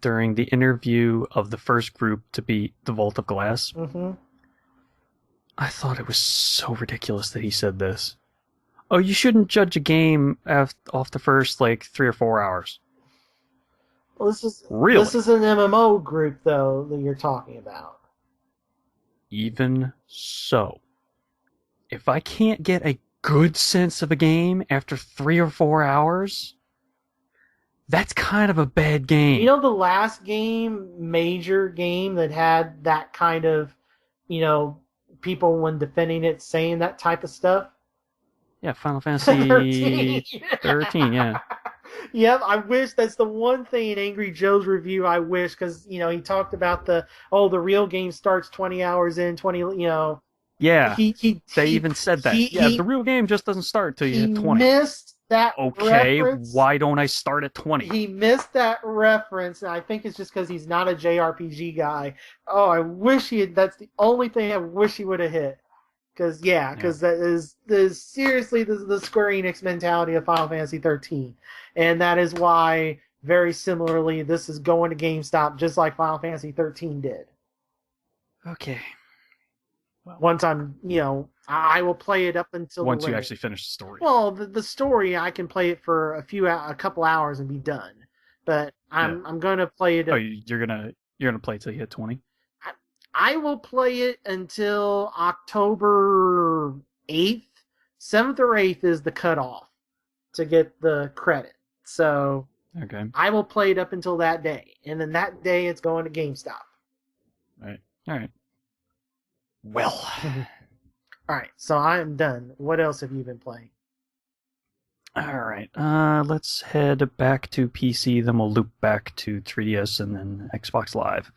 during the interview of the first group to beat the Vault of Glass. Mm-hmm. I thought it was so ridiculous that he said this. Oh, you shouldn't judge a game off the first 3 or 4 hours. Well, this is an MMO group though that you're talking about. Even so, if I can't get a good sense of a game after 3 or 4 hours, that's kind of a bad game. The last major game that had that kind of, people when defending it saying that type of stuff? Yeah, Final Fantasy 13, yeah. Yep, I wish that's the one thing in Angry Joe's review I wish, because, he talked about the real game starts 20 hours in, 20, Yeah, they even said that. The real game just doesn't start till you hit 20. He missed that reference. Why don't I start at 20? He missed that reference, and I think it's just because he's not a JRPG guy. Oh, I wish that's the only thing I wish he would have hit. Because that is seriously the Square Enix mentality of Final Fantasy 13. And that is why, very similarly, this is going to GameStop just like Final Fantasy 13 did. Okay. Once I will play it up until once you actually finish the story. Well, the story I can play it for a couple hours and be done. But I'm going to play it. Oh, you're gonna play till you hit 20? I will play it until October 8th. 7th or 8th is the cutoff to get the credit. So okay, I will play it up until that day, and then that day it's going to GameStop. All right. Well. All right, so I am done. What else have you been playing? All right, let's head back to PC, then we'll loop back to 3DS and then Xbox Live.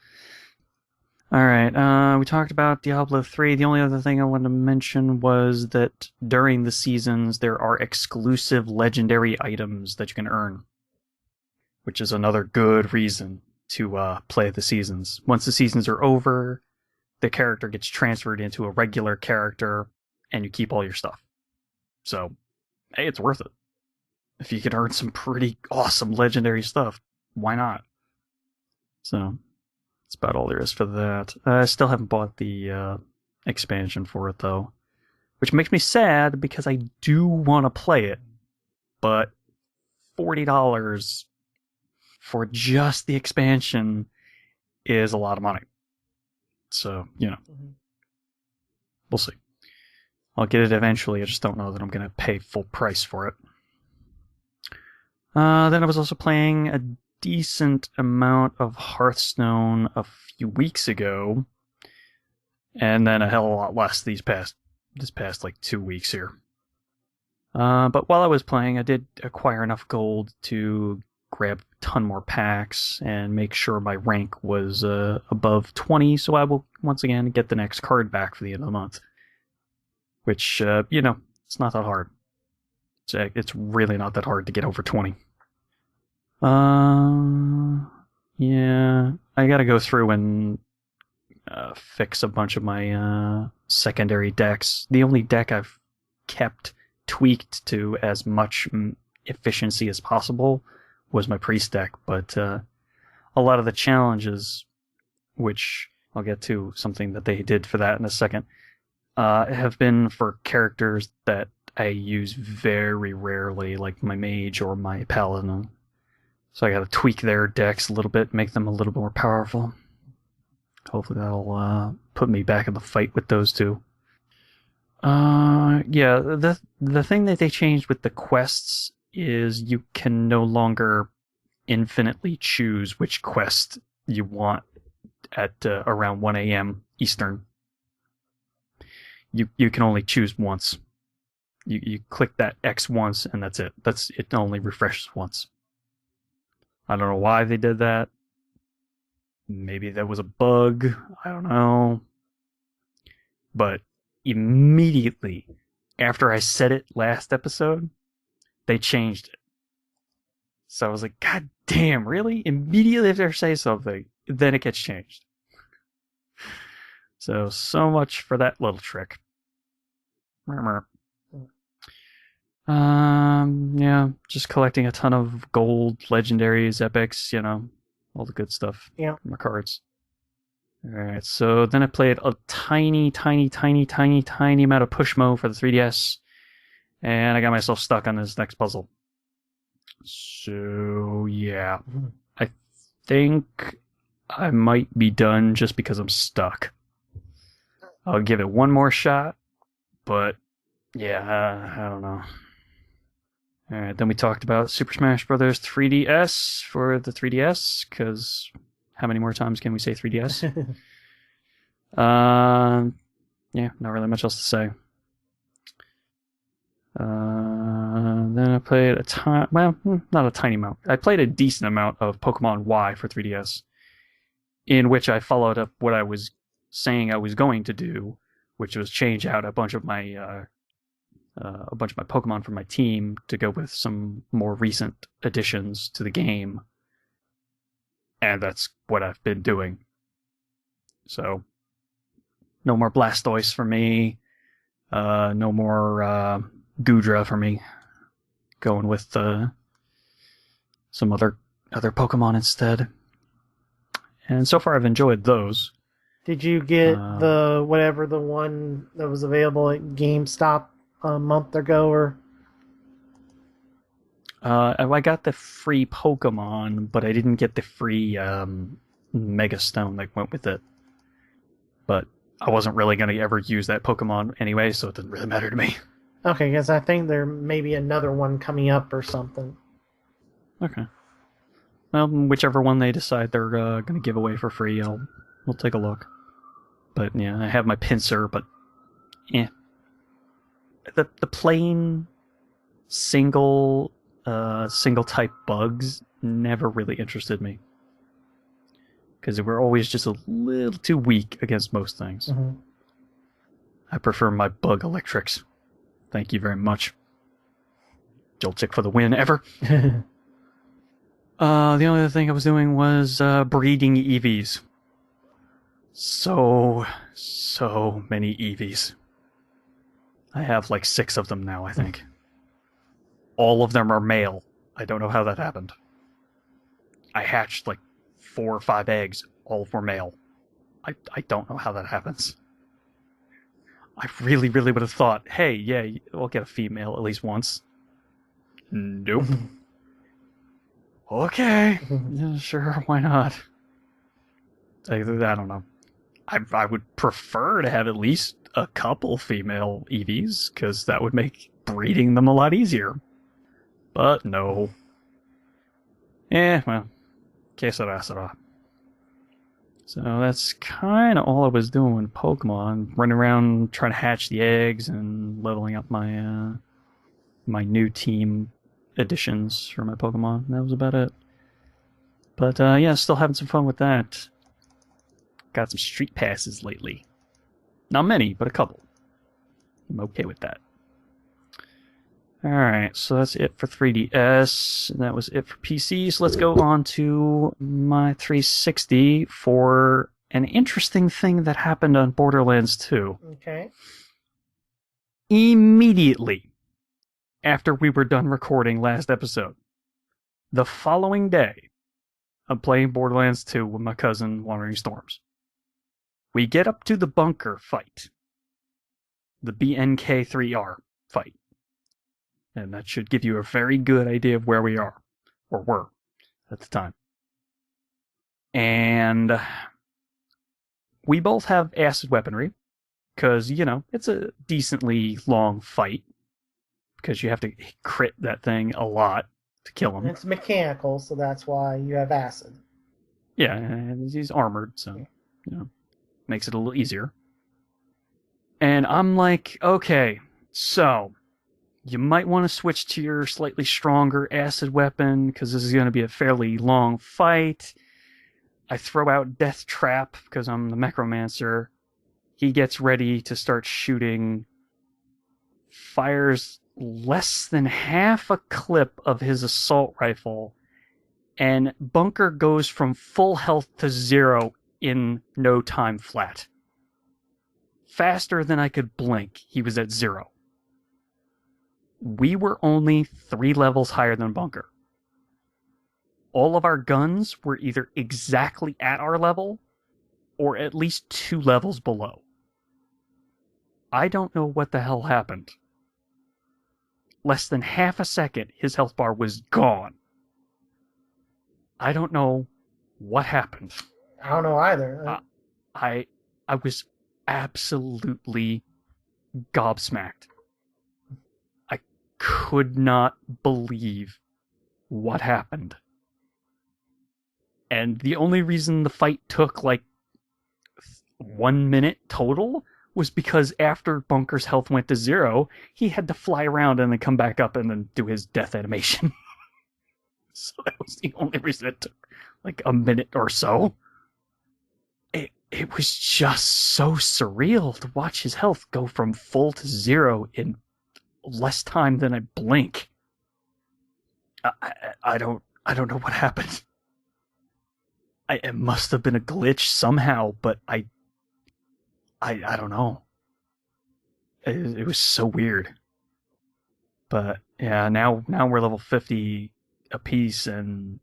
All right, we talked about Diablo 3. The only other thing I wanted to mention was that during the seasons, there are exclusive legendary items that you can earn, which is another good reason to play the seasons. Once the seasons are over, the character gets transferred into a regular character, and you keep all your stuff. So, hey, it's worth it. If you can earn some pretty awesome legendary stuff, why not? So, that's about all there is for that. I still haven't bought the expansion for it, though. which makes me sad because I do want to play it, but $40 for just the expansion is a lot of money. So, we'll see. I'll get it eventually. I just don't know that I'm going to pay full price for it. Then I was also playing a decent amount of Hearthstone a few weeks ago, and then a hell of a lot less this past like 2 weeks here. But while I was playing, I did acquire enough gold to grab a ton more packs and make sure my rank was above 20, so I will once again get the next card back for the end of the month. Which, it's not that hard. It's really not that hard to get over 20. Yeah, I gotta go through and fix a bunch of my secondary decks. The only deck I've kept tweaked to as much efficiency as possible was my priest deck, but a lot of the challenges, which I'll get to something that they did for that in a second, have been for characters that I use very rarely, like my mage or my paladin. So I gotta tweak their decks a little bit, make them a little more powerful. Hopefully that'll put me back in the fight with those two. Yeah, the thing that they changed with the quests is you can no longer infinitely choose which quest you want at around 1 a.m. Eastern. You can only choose once. You click that X once and that's it. It only refreshes once. I don't know why they did that. Maybe that was a bug. I don't know. But immediately after I said it last episode, they changed it. So I was like, God damn, really? Immediately after I say something, then it gets changed. So much for that little trick. Yeah, just collecting a ton of gold, legendaries, epics, all the good stuff. Yeah. From my cards. Alright, so then I played a tiny amount of Pushmo for the 3DS, and I got myself stuck on this next puzzle. So, yeah. I think I might be done just because I'm stuck. I'll give it one more shot, but yeah, I don't know. Alright, then we talked about Super Smash Bros. 3DS for the 3DS, because how many more times can we say 3DS? Yeah, not really much else to say. Then I played not a tiny amount. I played a decent amount of Pokemon Y for 3DS, in which I followed up what I was saying I was going to do, which was change out a bunch of my Pokemon from my team to go with some more recent additions to the game. And that's what I've been doing. So, no more Blastoise for me. No more Goodra for me. Going with some other Pokemon instead. And so far I've enjoyed those. Did you get the one that was available at GameStop a month ago, or? I got the free Pokemon, but I didn't get the free Mega Stone that went with it. But I wasn't really going to ever use that Pokemon anyway, so it didn't really matter to me. Okay, because I think there may be another one coming up or something. Okay. Well, whichever one they decide they're going to give away for free, we'll take a look. But yeah, I have my Pinsir, but the plain single type bugs never really interested me, because they were always just a little too weak against most things. Mm-hmm. I prefer my bug electrics. Thank you very much. Joltik for the win ever. The only other thing I was doing was breeding Eevees. So many Eevees. I have like 6 of them now, I think. All of them are male. I don't know how that happened. I hatched like 4 or 5 eggs. All were male. I don't know how that happens. I really, really would have thought, hey, yeah, we'll get a female at least once. Nope. Okay. Yeah, sure, why not? I don't know. I would prefer to have at least a couple female EVs, because that would make breeding them a lot easier. But no. Well, que sera, sera. So that's kind of all I was doing with Pokemon. Running around trying to hatch the eggs and leveling up my my new team additions for my Pokemon. That was about it. But yeah, still having some fun with that. Got some street passes lately. Not many, but a couple. I'm okay with that. Alright, so that's it for 3DS. And that was it for PC. So let's go on to my 360 for an interesting thing that happened on Borderlands 2. Okay. Immediately after we were done recording last episode, the following day, I'm playing Borderlands 2 with my cousin, Wandering Storms. We get up to the bunker fight. The BNK3R fight. And that should give you a very good idea of where we are, or were, at the time. And we both have acid weaponry, because, you know, it's a decently long fight, because you have to crit that thing a lot to kill him. It's mechanical, so that's why you have acid. Yeah, and he's armored, so, you know, makes it a little easier. And I'm like, okay, so you might want to switch to your slightly stronger acid weapon, because this is going to be a fairly long fight. I throw out Death Trap, because I'm the Necromancer. He gets ready to start shooting, fires less than half a clip of his assault rifle, and Bunker goes from full health to 0 in no time flat. Faster than I could blink, he was at 0. We were only 3 levels higher than Bunker. All of our guns were either exactly at our level, or at least 2 levels below. I don't know what the hell happened. Less than half a second, his health bar was gone. I don't know what happened. I don't know either. I was absolutely gobsmacked. I could not believe what happened. And the only reason the fight took like 1 minute total was because after Bunker's health went to 0, he had to fly around and then come back up and then do his death animation. So that was the only reason it took like a minute or so. It was just so surreal to watch his health go from full to 0 in less time than I blink. I don't know what happened. It must have been a glitch somehow, but I don't know. It was so weird. But yeah, now we're level 50 apiece, and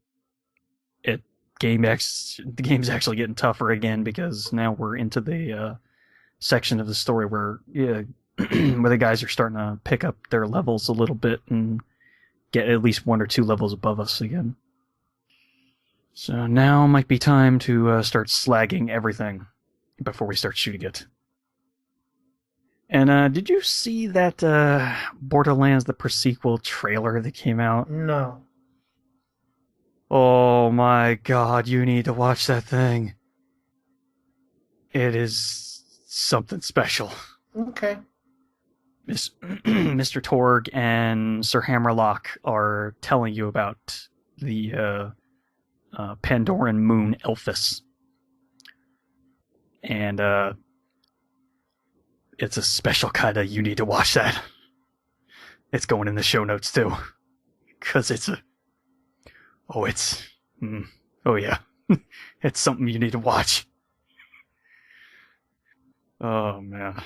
the game's actually getting tougher again, because now we're into the section of the story where where the guys are starting to pick up their levels a little bit and get at least 1 or 2 levels above us again. So now might be time to start slagging everything before we start shooting it. And did you see that Borderlands the Pre-Sequel trailer that came out? No. Oh my god, you need to watch that thing. It is something special. Okay. Mr. Torg and Sir Hammerlock are telling you about the Pandoran moon Elphys. And it's a special kind of, you need to watch that. It's going in the show notes too. Because it's yeah. It's something you need to watch. Oh man.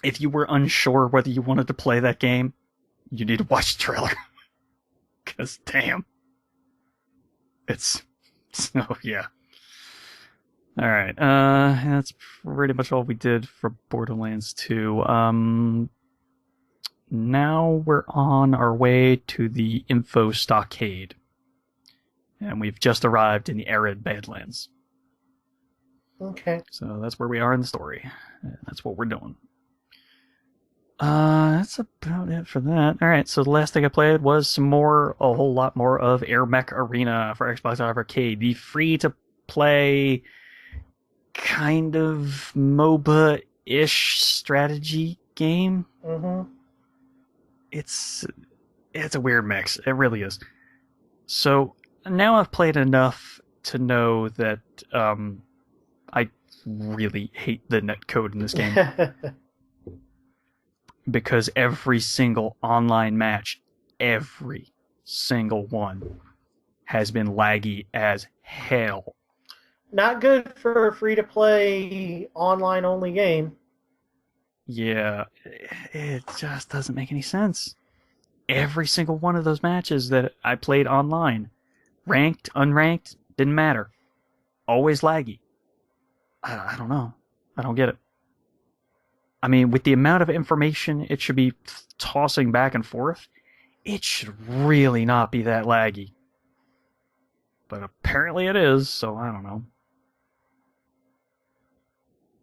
If you were unsure whether you wanted to play that game, you need to watch the trailer. Because damn. Oh yeah. All right. That's pretty much all we did for Borderlands 2. Now we're on our way to the Info Stockade. And we've just arrived in the arid Badlands. Okay. So that's where we are in the story. That's what we're doing. That's about it for that. Alright, so the last thing I played was a whole lot more of AirMech Arena for Xbox Live Arcade. The free-to-play kind of MOBA-ish strategy game. Mm-hmm. It's a weird mix. It really is. So now I've played enough to know that I really hate the netcode in this game. Because every single online match, every single one, has been laggy as hell. Not good for a free-to-play, online-only game. Yeah, it just doesn't make any sense. Every single one of those matches that I played online, ranked, unranked, didn't matter. Always laggy. I don't know. I don't get it. I mean, with the amount of information it should be tossing back and forth, it should really not be that laggy. But apparently it is, so I don't know.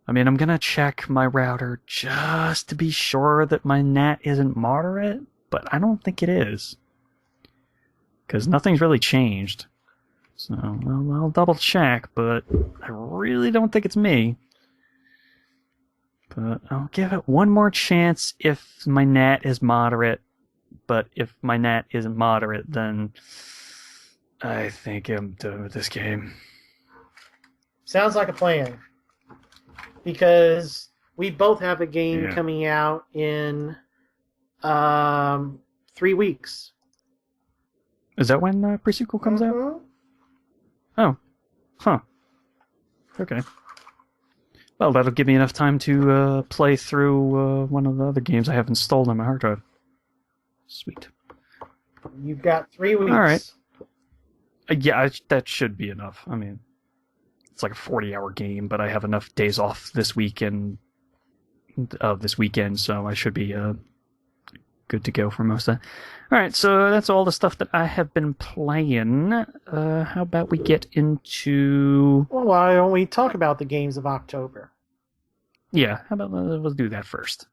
I mean, I'm gonna check my router just to be sure that my NAT isn't moderate, but I don't think it is. Because nothing's really changed. So, well, I'll double check, but I really don't think it's me. But I'll give it one more chance if my NAT is moderate. But if my NAT isn't moderate, then I think I'm done with this game. Sounds like a plan. Because we both have a game coming out in 3 weeks. Is that when pre-sequel comes out? Oh. Huh. Okay. Well, that'll give me enough time to play through one of the other games I have installed on my hard drive. Sweet. You've got 3 weeks. All right. Yeah, that should be enough. I mean, it's like a 40-hour game, but I have enough days off this weekend, so I should be good to go for most of that. All right, so that's all the stuff that I have been playing. How about we get into... Well, why don't we talk about the games of October? Yeah, how about we'll do that first.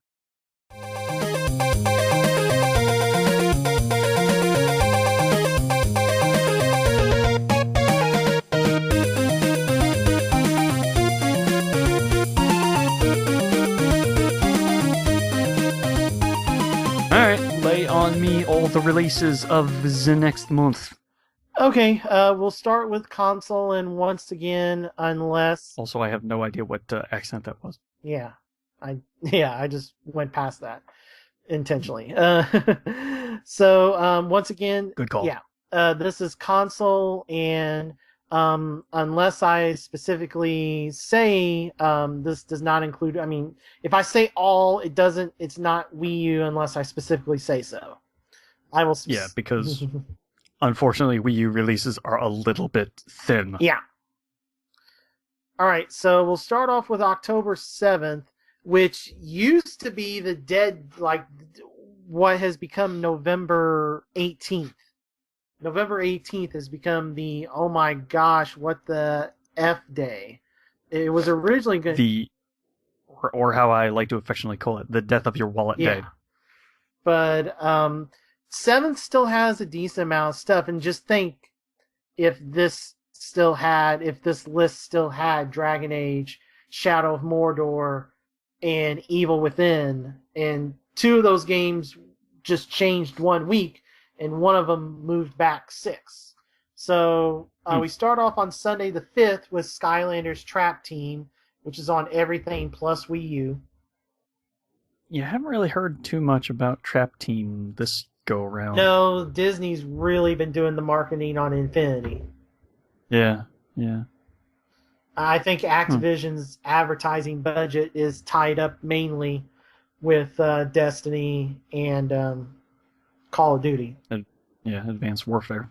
On me all the releases of the next month. Okay, we'll start with console, and once again, unless... Also, I have no idea what accent that was. Yeah, I just went past that intentionally. So, once again... Good call. Yeah, this is console, and unless I specifically say this does not include... I mean, if I say all, it's not Wii U unless I specifically say so. I will... Yeah, because unfortunately Wii U releases are a little bit thin. Yeah. Alright, so we'll start off with October 7th, which used to be what has become November 18th. November 18th has become the, oh my gosh, what the F day. It was originally going or how I like to affectionately call it, the death of your wallet day. But 7th still has a decent amount of stuff, and just think if this list still had Dragon Age, Shadow of Mordor, and Evil Within, and 2 of those games just changed 1 week, and one of them moved back 6. So we start off on Sunday the 5th with Skylanders Trap Team, which is on everything plus Wii U. Yeah, I haven't really heard too much about Trap Team this go around. No, Disney's really been doing the marketing on Infinity. Yeah. I think Activision's advertising budget is tied up mainly with Destiny and Call of Duty. Advanced Warfare.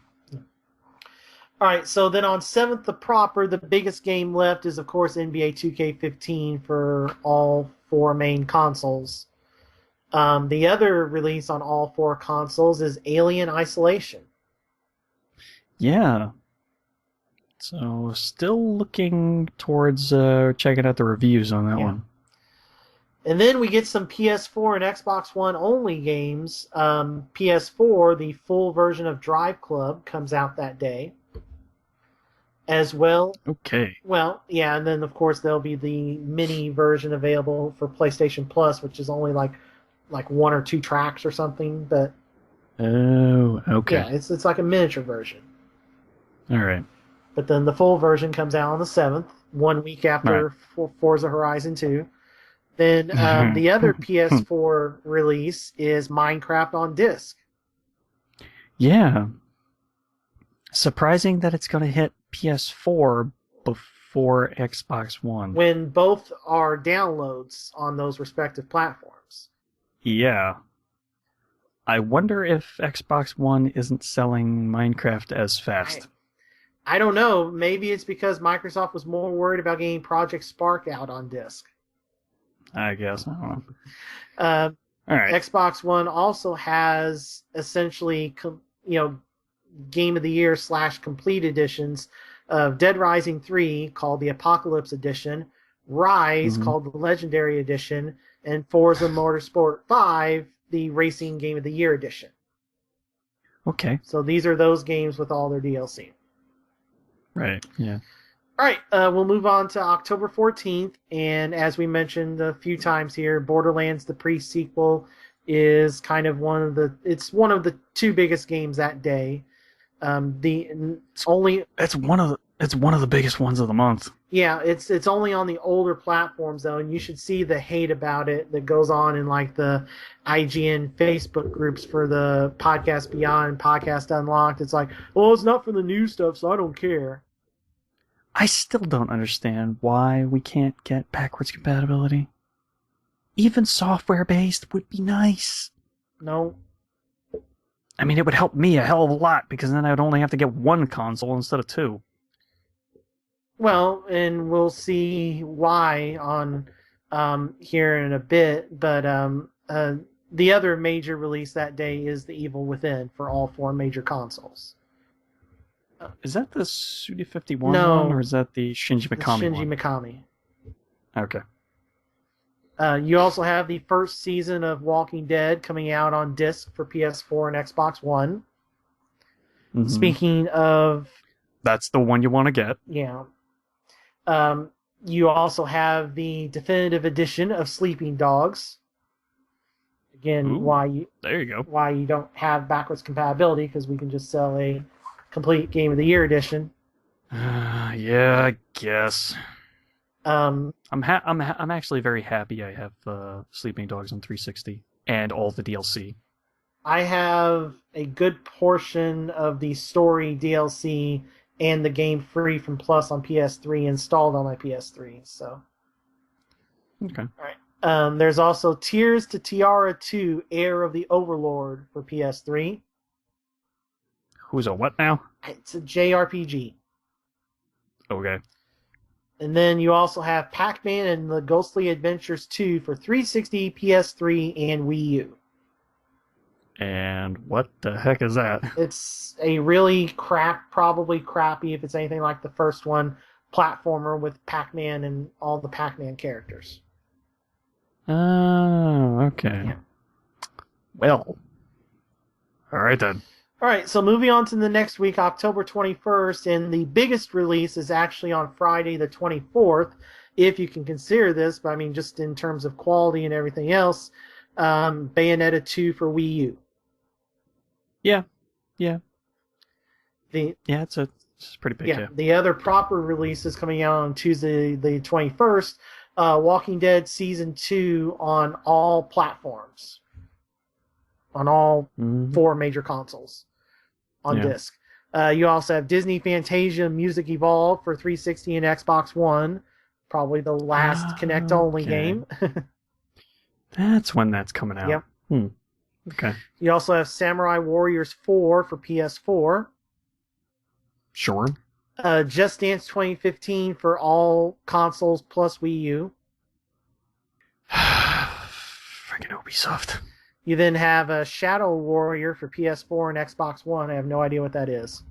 All right, so then on 7th, the biggest game left is, of course, NBA 2K15 for all 4 main consoles. The other release on all 4 consoles is Alien Isolation. Yeah. So, still looking towards checking out the reviews on that one. And then we get some PS4 and Xbox One only games. PS4, the full version of Drive Club comes out that day. As well. Okay. Well, yeah, and then of course there'll be the mini version available for PlayStation Plus, which is only like 1 or 2 tracks or something. But oh, okay. Yeah, it's like a miniature version. All right. But then the full version comes out on the 7th, 1 week after Forza Horizon 2. Then the other PS4 release is Minecraft on disc. Yeah. Surprising that it's going to hit PS4 before Xbox One. When both are downloads on those respective platforms. Yeah. I wonder if Xbox One isn't selling Minecraft as fast. I don't know. Maybe it's because Microsoft was more worried about getting Project Spark out on disc. I guess. I don't know. All right. Xbox One also has essentially, Game of the Year / complete editions of Dead Rising 3 called the Apocalypse Edition, Rise called the Legendary Edition, and Forza Motorsport 5, the Racing Game of the Year Edition. Okay. So these are those games with all their DLC. Right, yeah. All right, we'll move on to October 14th, and as we mentioned a few times here, Borderlands, the pre-sequel, is kind of one of the 2 biggest games that day. It's one of the biggest ones of the month. Yeah, it's only on the older platforms though, and you should see the hate about it that goes on in like the IGN Facebook groups for the Podcast Beyond and Podcast Unlocked. It's like, well, it's not for the new stuff, so I don't care. I still don't understand why we can't get backwards compatibility. Even software-based would be nice. No. I mean, it would help me a hell of a lot, because then I would only have to get 1 console instead of 2. Well, and we'll see why on here in a bit, but the other major release that day is The Evil Within for all 4 major consoles. Is that the Suda51 one, or is that the Shinji Mikami one? Shinji Mikami. Okay. You also have the first season of Walking Dead coming out on disc for PS4 and Xbox One. Mm-hmm. Speaking of... That's the one you want to get. Yeah. You also have the definitive edition of Sleeping Dogs. Again, there you go. Why you don't have backwards compatibility, because we can just sell a complete Game of the Year edition. Yeah, I guess. I'm actually very happy I have Sleeping Dogs on 360 and all the DLC. I have a good portion of the story DLC and the game free from Plus on PS3 installed on my PS3. So. Okay. All right. There's also Tears to Tiara 2: Heir of the Overlord for PS3. Who's a what now? It's a JRPG. Okay. And then you also have Pac-Man and the Ghostly Adventures 2 for 360, PS3, and Wii U. And what the heck is that? It's a really probably crappy, if it's anything like the first one, platformer with Pac-Man and all the Pac-Man characters. Oh, okay. Yeah. Well, all right then. All right, so moving on to the next week, October 21st, and the biggest release is actually on Friday the 24th, if you can consider this, but I mean just in terms of quality and everything else, Bayonetta 2 for Wii U. Yeah. It's pretty big. Yeah. The other proper release is coming out on Tuesday the 21st, Walking Dead Season 2 on all platforms. On all 4 major consoles on disc. You also have Disney Fantasia Music Evolved for 360 and Xbox One. Probably the last Kinect-only game. That's when that's coming out. Yep. Okay. You also have Samurai Warriors 4 for PS4. Sure. Just Dance 2015 for all consoles plus Wii U. Freaking Ubisoft. You then have a Shadow Warrior for PS4 and Xbox One. I have no idea what that is.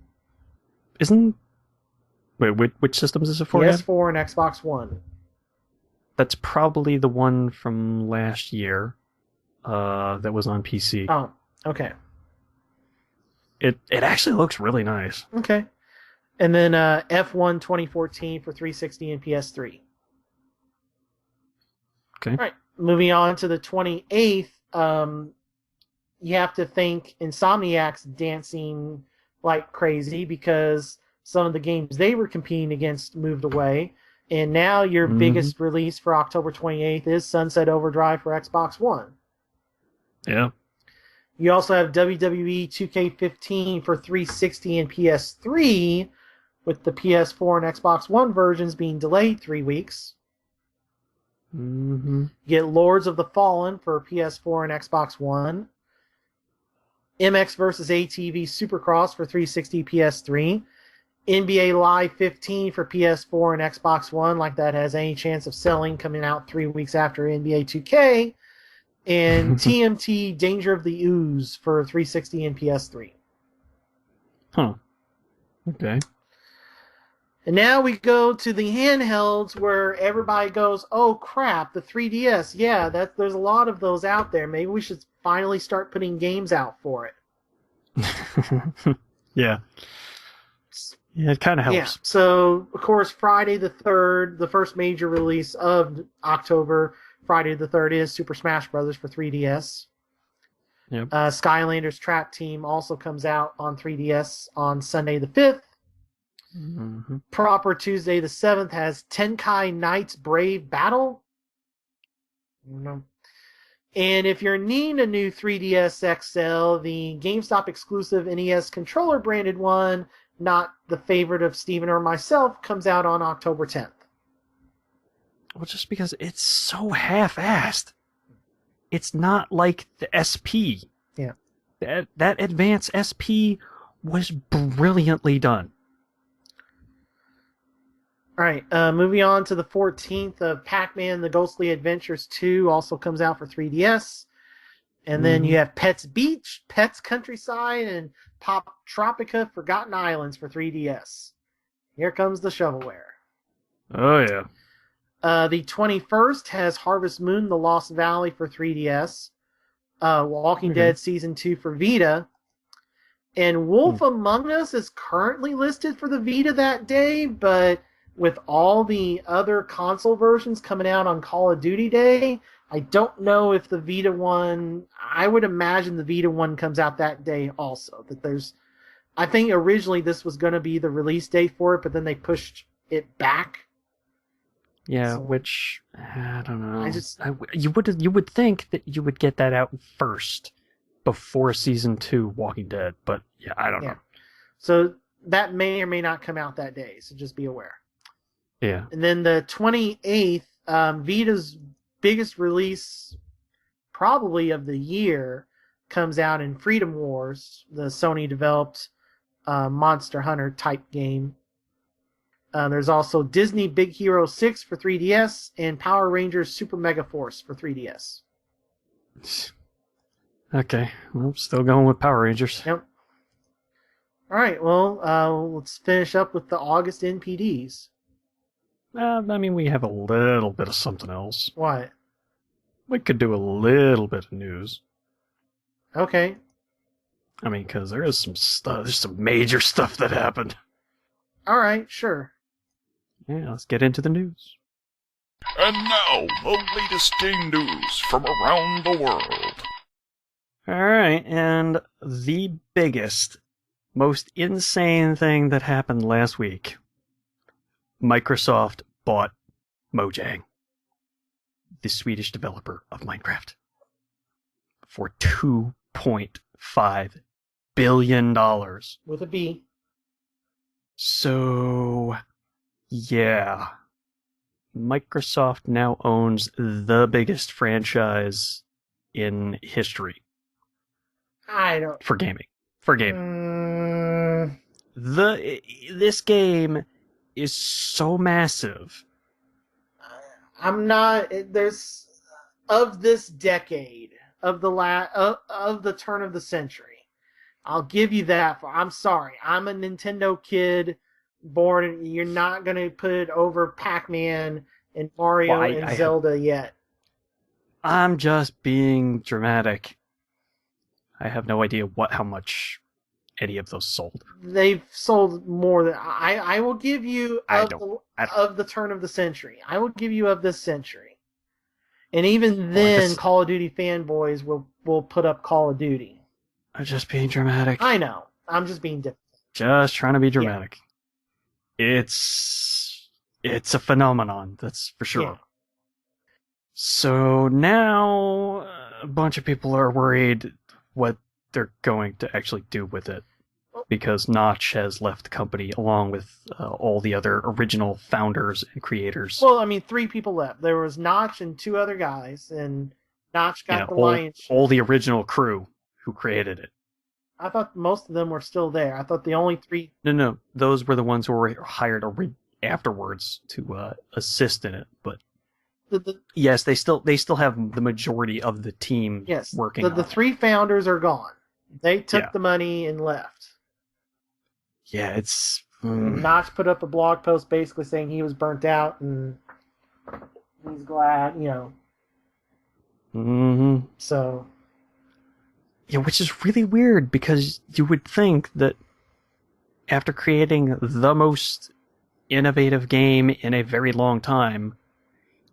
Wait, which systems is it for? PS4 and Xbox One. That's probably the one from last year that was on PC. Oh, okay. It actually looks really nice. Okay. And then F1 2014 for 360 and PS3. Okay. All right. Moving on to the 28th, you have to thank Insomniac's dancing like crazy because some of the games they were competing against moved away. And now your biggest release for October 28th is Sunset Overdrive for Xbox One. Yeah. You also have WWE 2K15 for 360 and PS3, with the PS4 and Xbox One versions being delayed 3 weeks. Mm-hmm. You get Lords of the Fallen for PS4 and Xbox One. MX vs. ATV Supercross for 360 PS3. NBA Live 15 for PS4 and Xbox One, like that has any chance of selling, coming out 3 weeks after NBA 2K. And TMT Danger of the Ooze for 360 and PS3. Huh. Okay. And now we go to the handhelds where everybody goes, oh crap, the 3DS. Yeah, there's a lot of those out there. Maybe we should finally start putting games out for it. Yeah. Yeah, it kind of helps. Yeah. So, of course, Friday the 3rd, the first major release of October, Friday the 3rd is Super Smash Bros. For 3DS. Yep. Skylanders Trap Team also comes out on 3DS on Sunday the 5th. Mm-hmm. Proper Tuesday the 7th has Tenkai Knights Brave Battle. And if you're needing a new 3DS XL, the GameStop exclusive NES controller branded one, not the favorite of Steven or myself, comes out on October 10th. Well, just because it's so half-assed. It's not like the SP. Yeah. That Advance SP was brilliantly done. All right, moving on to the 14th, Pac-Man: The Ghostly Adventures 2 also comes out for 3DS. And then you have Pets Beach, Pets Countryside, and Pop Tropica Forgotten Islands for 3DS. Here comes the shovelware. Oh, yeah. The 21st has Harvest Moon: The Lost Valley for 3DS. Walking Dead Season 2 for Vita. And Wolf Among Us is currently listed for the Vita that day, but with all the other console versions coming out on Call of Duty Day, I don't know if the Vita one... I would imagine the Vita one comes out that day also. I think originally this was going to be the release date for it, but then they pushed it back. Yeah, so, which I don't know. You would think that you would get that out first before Season 2 Walking Dead, but yeah, I don't know. So that may or may not come out that day, so just be aware. Yeah. And then the 28th, Vita's biggest release probably of the year comes out in Freedom Wars, the Sony-developed Monster Hunter type game. There's also Disney Big Hero 6 for 3DS and Power Rangers Super Mega Force for 3DS. Okay, well, still going with Power Rangers. Yep. All right, well, let's finish up with the August NPDs. I mean, we have a little bit of something else. What? We could do a little bit of news. Okay. I mean, because there is some stuff. There's some major stuff that happened. All right, sure. Yeah, let's get into the news. And now, the latest game news from around the world. All right, and the biggest, most insane thing that happened last week. Microsoft bought Mojang, the Swedish developer of Minecraft, for $2.5 billion. With a B. So, yeah. Microsoft now owns the biggest franchise in history. I don't... For gaming. This game is so massive. I'm not. There's of this decade of the turn of the century. I'll give you that. I'm sorry. I'm a Nintendo kid, born. You're not gonna put it over Pac-Man and Mario and Zelda yet. I'm just being dramatic. I have no idea how much any of those sold. They've sold more than I will give you of the turn of the century. I will give you of this century. And even then, Call of Duty fanboys will put up Call of Duty. I'm just being dramatic. I know. I'm just being different. Just trying to be dramatic. Yeah. It's a phenomenon, that's for sure. Yeah. So now a bunch of people are worried what they're going to actually do with it, because Notch has left the company along with all the other original founders and creators. Well, I mean, 3 people left. There was Notch and 2 other guys, and Notch got the lion's share. All the original crew who created it. I thought most of them were still there. I thought the only 3... No. Those were the ones who were hired afterwards to assist in it, but... Yes, they still have the majority of the team working. The 3 founders are gone. They took the money and left. Yeah, it's... Notch put up a blog post basically saying he was burnt out and he's glad, Mm-hmm. So... Yeah, which is really weird, because you would think that after creating the most innovative game in a very long time,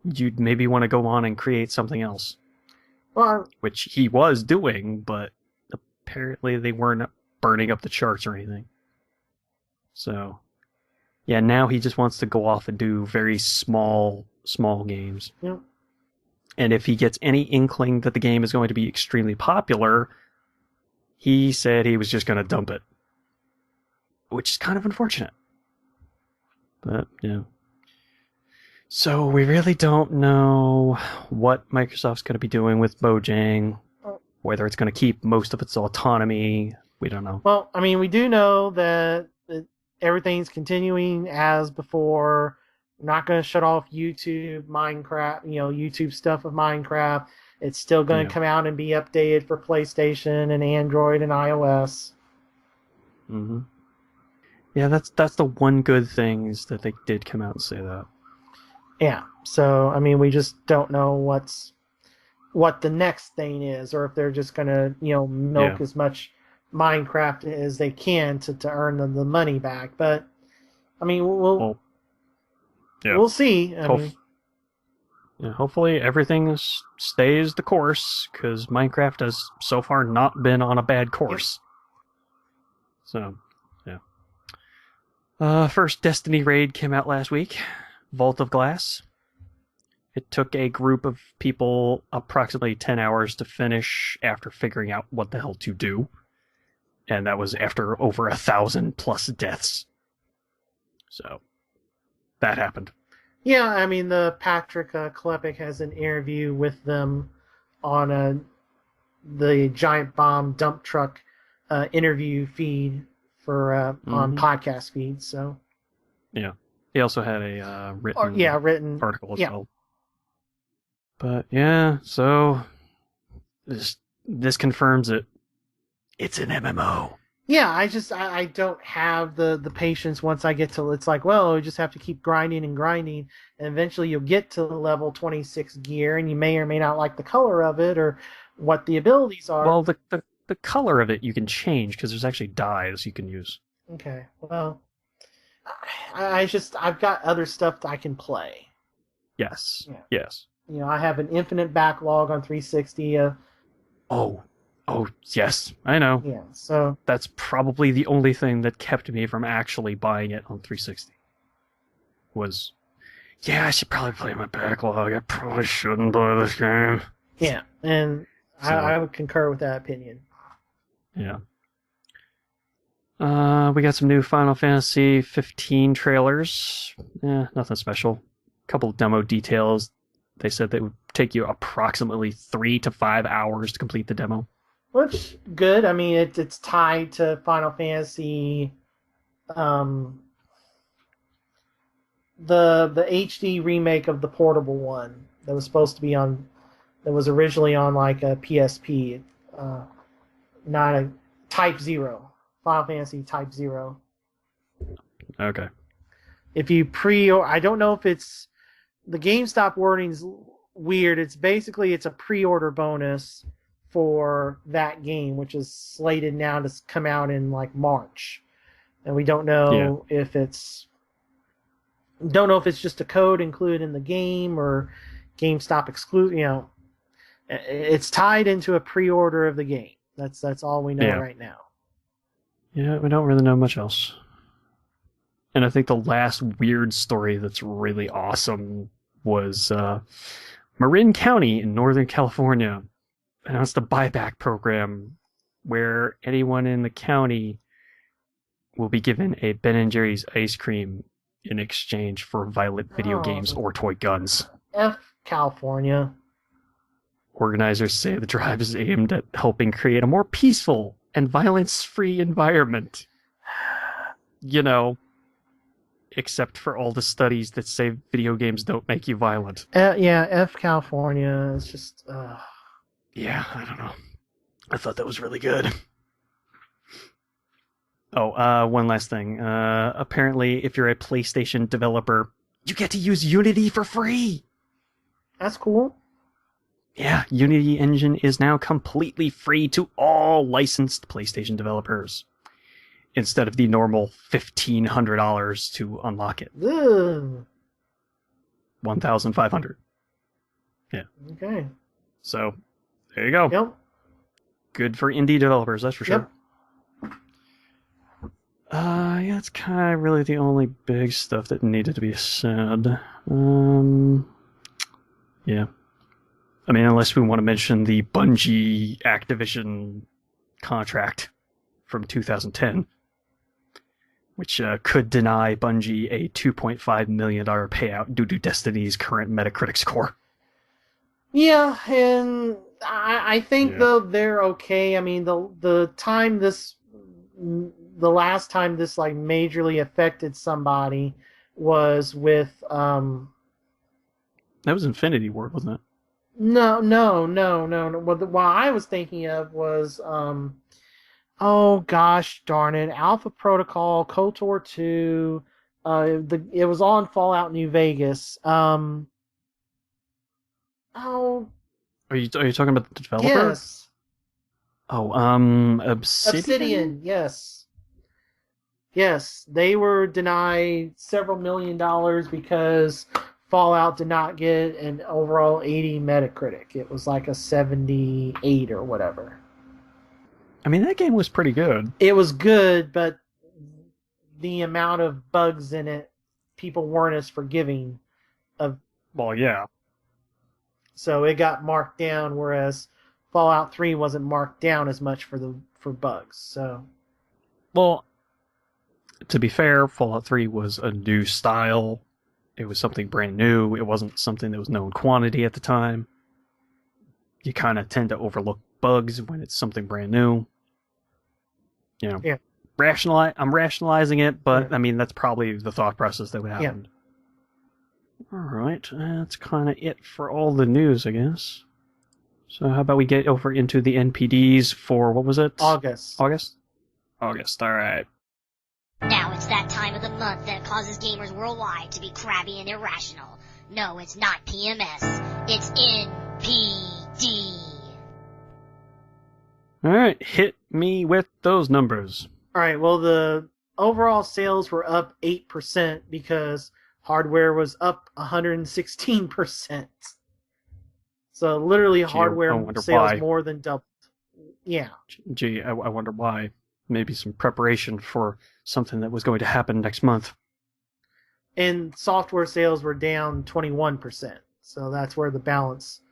you'd maybe want to go on and create something else. Well, which he was doing, but apparently they weren't burning up the charts or anything. So, yeah, now he just wants to go off and do very small games. Yeah. And if he gets any inkling that the game is going to be extremely popular, he said he was just going to dump it. Which is kind of unfortunate. But, yeah. So we really don't know what Microsoft's going to be doing with Mojang, whether it's going to keep most of its autonomy. We don't know. Well, I mean, we do know that everything's continuing as before. We're not going to shut off YouTube, Minecraft, YouTube stuff of Minecraft. It's still going to come out and be updated for PlayStation and Android and iOS. Mm-hmm. Yeah, that's the one good thing, is that they did come out and say that. Yeah, so, I mean, we just don't know what the next thing is, or if they're just going to, milk as much Minecraft as they can to earn the money back. But, I mean, we'll see. Hopefully everything stays the course, because Minecraft has so far not been on a bad course. So, yeah. First Destiny raid came out last week. Vault of Glass. It took a group of people approximately 10 hours to finish after figuring out what the hell to do. And that was after over 1,000 plus deaths. So, that happened. Yeah, I mean, the Patrick Klepek has an interview with them on the Giant Bomb dump truck interview feed for on podcast feed. So, yeah, he also had a written article as well. But yeah, so this confirms it. It's an MMO. Yeah, I don't have the patience once I get to, it's like, well, you just have to keep grinding, and eventually you'll get to level 26 gear, and you may or may not like the color of it or what the abilities are. Well, the color of it you can change, because there's actually dyes you can use. Okay, well, I've got other stuff that I can play. Yes, yeah. Yes. I have an infinite backlog on 360. Oh, yes, I know. Yeah, so... That's probably the only thing that kept me from actually buying it on 360. Was, I should probably play my backlog. I probably shouldn't buy this game. Yeah, and so, I would concur with that opinion. Yeah. We got some new Final Fantasy 15 trailers. Nothing special. A couple of demo details. They said they would take you approximately 3 to 5 hours to complete the demo. Which, good. I mean, it's tied to Final Fantasy the HD remake of the portable one that was supposed to be on, that was originally on like a PSP, not a Type 0, Final Fantasy Type 0. Okay. If you I don't know if it's, the GameStop wording's weird. It's basically, it's a pre-order bonus for that game, which is slated now to come out in like March. And we don't know if it's just a code included in the game or GameStop exclusive. You know, it's tied into a pre-order of the game. That's all we know right now. Yeah, we don't really know much else. And I think the last weird story that's really awesome was Marin County in Northern California announced a buyback program where anyone in the county will be given a Ben & Jerry's ice cream in exchange for violent video games or toy guns. F California. Organizers say the drive is aimed at helping create a more peaceful and violence-free environment. You know, except for all the studies that say video games don't make you violent. Yeah, F California. It's just... Yeah, I don't know. I thought that was really good. Oh, one last thing. Apparently, if you're a PlayStation developer, you get to use Unity for free! That's cool. Yeah, Unity Engine is now completely free to all licensed PlayStation developers, instead of the normal $1,500 to unlock it. Ugh. $1,500. Yeah. Okay. So, there you go. Yep. Good for indie developers, that's for sure. Yep. Yeah, that's kind of really the only big stuff that needed to be said. Yeah. I mean, unless we want to mention the Bungie Activision contract from 2010, which could deny Bungie a $2.5 million payout due to Destiny's current Metacritic score. Yeah, and I think though they're okay. I mean, the last time this like majorly affected somebody was with That was Infinity Ward, wasn't it? No. What I was thinking of was oh gosh darn it, Alpha Protocol, KOTOR 2, it was on Fallout New Vegas. Oh, Are you talking about the developer? yes. Oh, Obsidian? Yes, they were denied several $1 million because Fallout did not get an overall 80 Metacritic. It was like a 78 or whatever. I mean, that game was pretty good. It was good, but the amount of bugs in it, people weren't as forgiving of. Well, yeah. So it got marked down, whereas Fallout 3 wasn't marked down as much for bugs. So, well, to be fair, Fallout 3 was a new style. It was something brand new. It wasn't something that was known quantity at the time. You kind of tend to overlook bugs when it's something brand new. You know, yeah. I'm rationalizing it, but I mean that's probably the thought process that would happen. Yeah. All right, that's kind of it for all the news, I guess. So how about we get over into the NPDs for, what was it? August. All right. Now it's that time of the month that causes gamers worldwide to be crabby and irrational. No, it's not PMS. It's NPD. Alright, hit me with those numbers. Alright, well, the overall sales were up 8% because hardware was up 116%. So literally hardware sales more than doubled. Yeah. Gee, I wonder why. Maybe some preparation for something that was going to happen next month. And software sales were down 21%. So that's where the balance,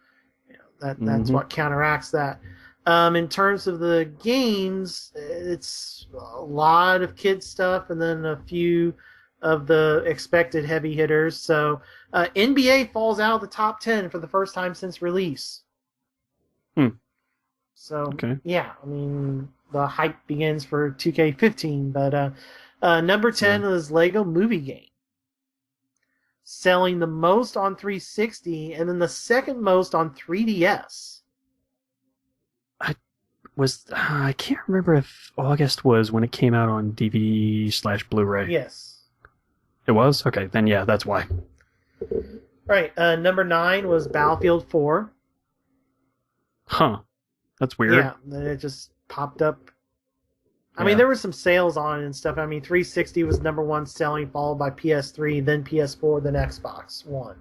that's what counteracts that. In terms of the games, it's a lot of kids stuff and then a few of the expected heavy hitters. So NBA falls out of the top 10 for the first time since release. So, okay. Yeah, I mean, the hype begins for 2K15, but Number 10 is Lego Movie Game. Selling the most on 360 and then the second most on 3DS. I can't remember if August was when it came out on DVD/Blu-ray. Yes. It was? Okay, then yeah, that's why. Right. Number 9 was Battlefield 4. Huh. That's weird. Yeah, then it just popped up. I mean, there were some sales on it and stuff. I mean, 360 was number 1 selling, followed by PS3, then PS4, then Xbox One.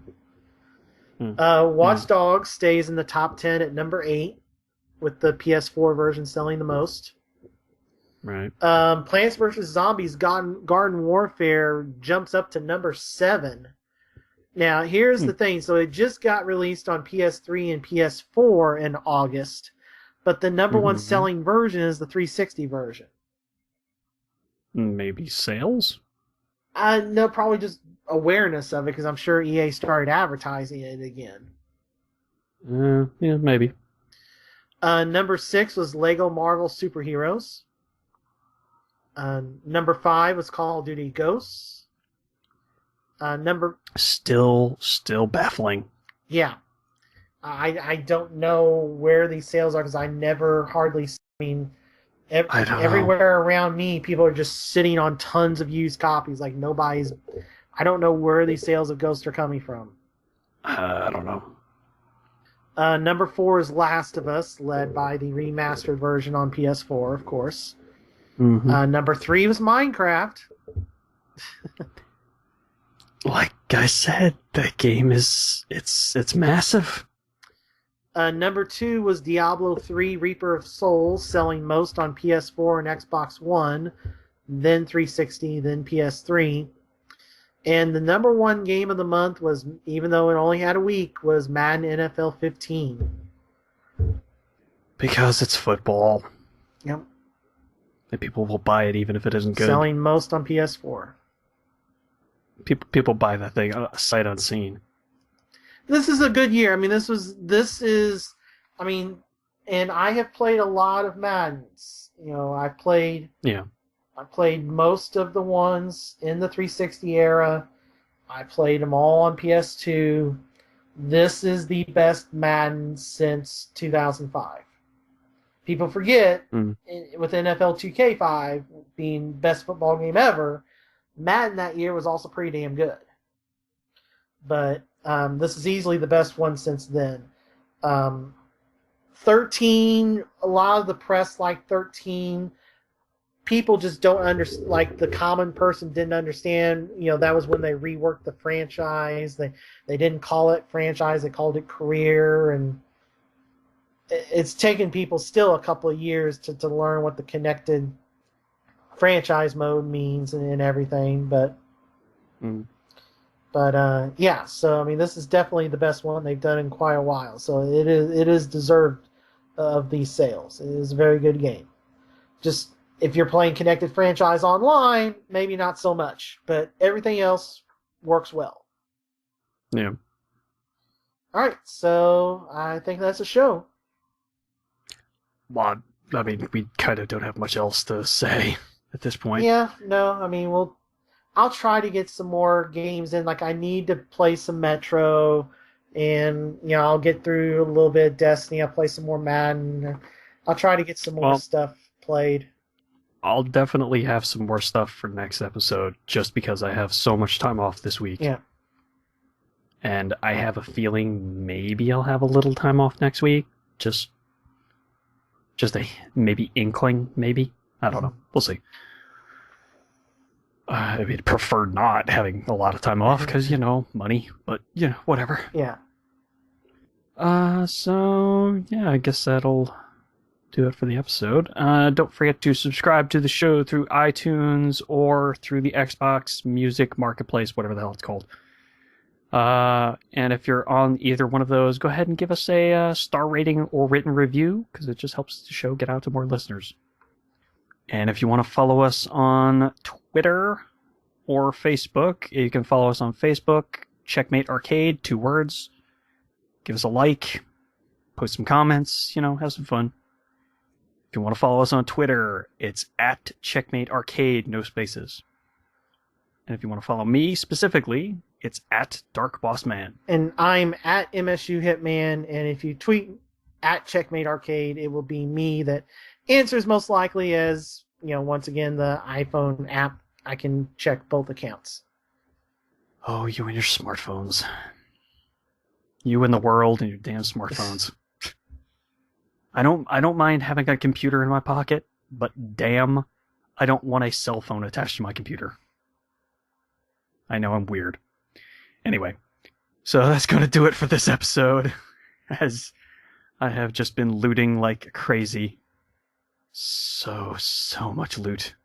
Watch Dogs stays in the top 10 at number 8, with the PS4 version selling the most. Right. Plants vs. Zombies Garden Warfare jumps up to number 7. Now, here's the thing. So it just got released on PS3 and PS4 in August, but the number 1 selling version is the 360 version. Maybe sales? No, probably just awareness of it, because I'm sure EA started advertising it again. Yeah, maybe. Number 6 was Lego Marvel Superheroes. Number 5 was Call of Duty Ghosts. Still baffling. Yeah. I don't know where these sales are, because I never hardly... everywhere around me, people are just sitting on tons of used copies. Like, nobody's... I don't know where these sales of Ghosts are coming from. I don't know. Number 4 is Last of Us, led by the remastered version on PS4, of course. Number 3 was Minecraft. Like I said, that game is... It's massive. Number 2 was Diablo 3 Reaper of Souls, selling most on PS4 and Xbox One, then 360, then PS3. And the number 1 game of the month was, even though it only had a week, was Madden NFL 15. Because it's football. Yep. And people will buy it even if it isn't good. Selling most on PS4. People buy that thing sight unseen. This is a good year. I mean, and I have played a lot of Maddens. You know, I played most of the ones in the 360 era. I played them all on PS2. This is the best Madden since 2005. People forget, with NFL 2K5 being best football game ever, Madden that year was also pretty damn good. But this is easily the best one since then. 13, a lot of the press like 13. People just don't understand, like the common person didn't understand, you know, that was when they reworked the franchise. They didn't call it franchise, they called it career, and it's taken people still a couple of years to learn what the connected franchise mode means and everything, but yeah, so I mean, this is definitely the best one they've done in quite a while, so it is deserved of these sales. It is a very good game. Just if you're playing connected franchise online, maybe not so much, but everything else works well. Yeah. All right, so I think that's a show. Well, I mean, we kind of don't have much else to say at this point. Yeah, no, I mean, I'll try to get some more games in. Like, I need to play some Metro, and, you know, I'll get through a little bit of Destiny. I'll play some more Madden. I'll try to get some more stuff played. I'll definitely have some more stuff for next episode, just because I have so much time off this week. Yeah. And I have a feeling maybe I'll have a little time off next week. Just a maybe inkling, maybe. I don't know. We'll see. I mean, prefer not having a lot of time off because, you know, money. But, you know, whatever. Yeah. So, yeah, I guess that'll do it for the episode. Don't forget to subscribe to the show through iTunes or through the Xbox Music Marketplace, whatever the hell it's called. And if you're on either one of those, go ahead and give us a star rating or written review, because it just helps the show get out to more listeners. And if you want to follow us on Twitter or Facebook, you can follow us on Facebook, Checkmate Arcade, 2 words. Give us a like, post some comments, you know, have some fun. If you want to follow us on Twitter, it's at Checkmate Arcade, no spaces. And if you want to follow me specifically, it's at DarkBossMan. And I'm at MSU Hitman, and if you tweet at Checkmate Arcade, it will be me that answers most likely, as, once again, the iPhone app, I can check both accounts. Oh, you and your smartphones. You and the world and your damn smartphones. I don't mind having a computer in my pocket, but damn, I don't want a cell phone attached to my computer. I know I'm weird. Anyway, so that's going to do it for this episode, as I have just been looting like crazy. So much loot.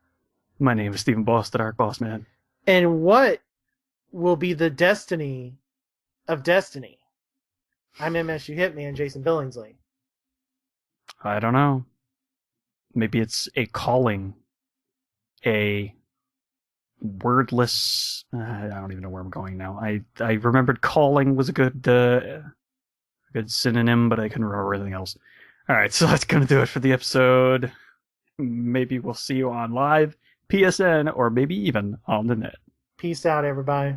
My name is Stephen Boss, the Dark Boss Man. And what will be the destiny of Destiny? I'm MSU Hitman, Jason Billingsley. I don't know. Maybe it's a calling. A wordless... I don't even know where I'm going now. I remembered calling was a good synonym, but I couldn't remember anything else. Alright, so that's going to do it for the episode. Maybe we'll see you on live, PSN, or maybe even on the net. Peace out, everybody.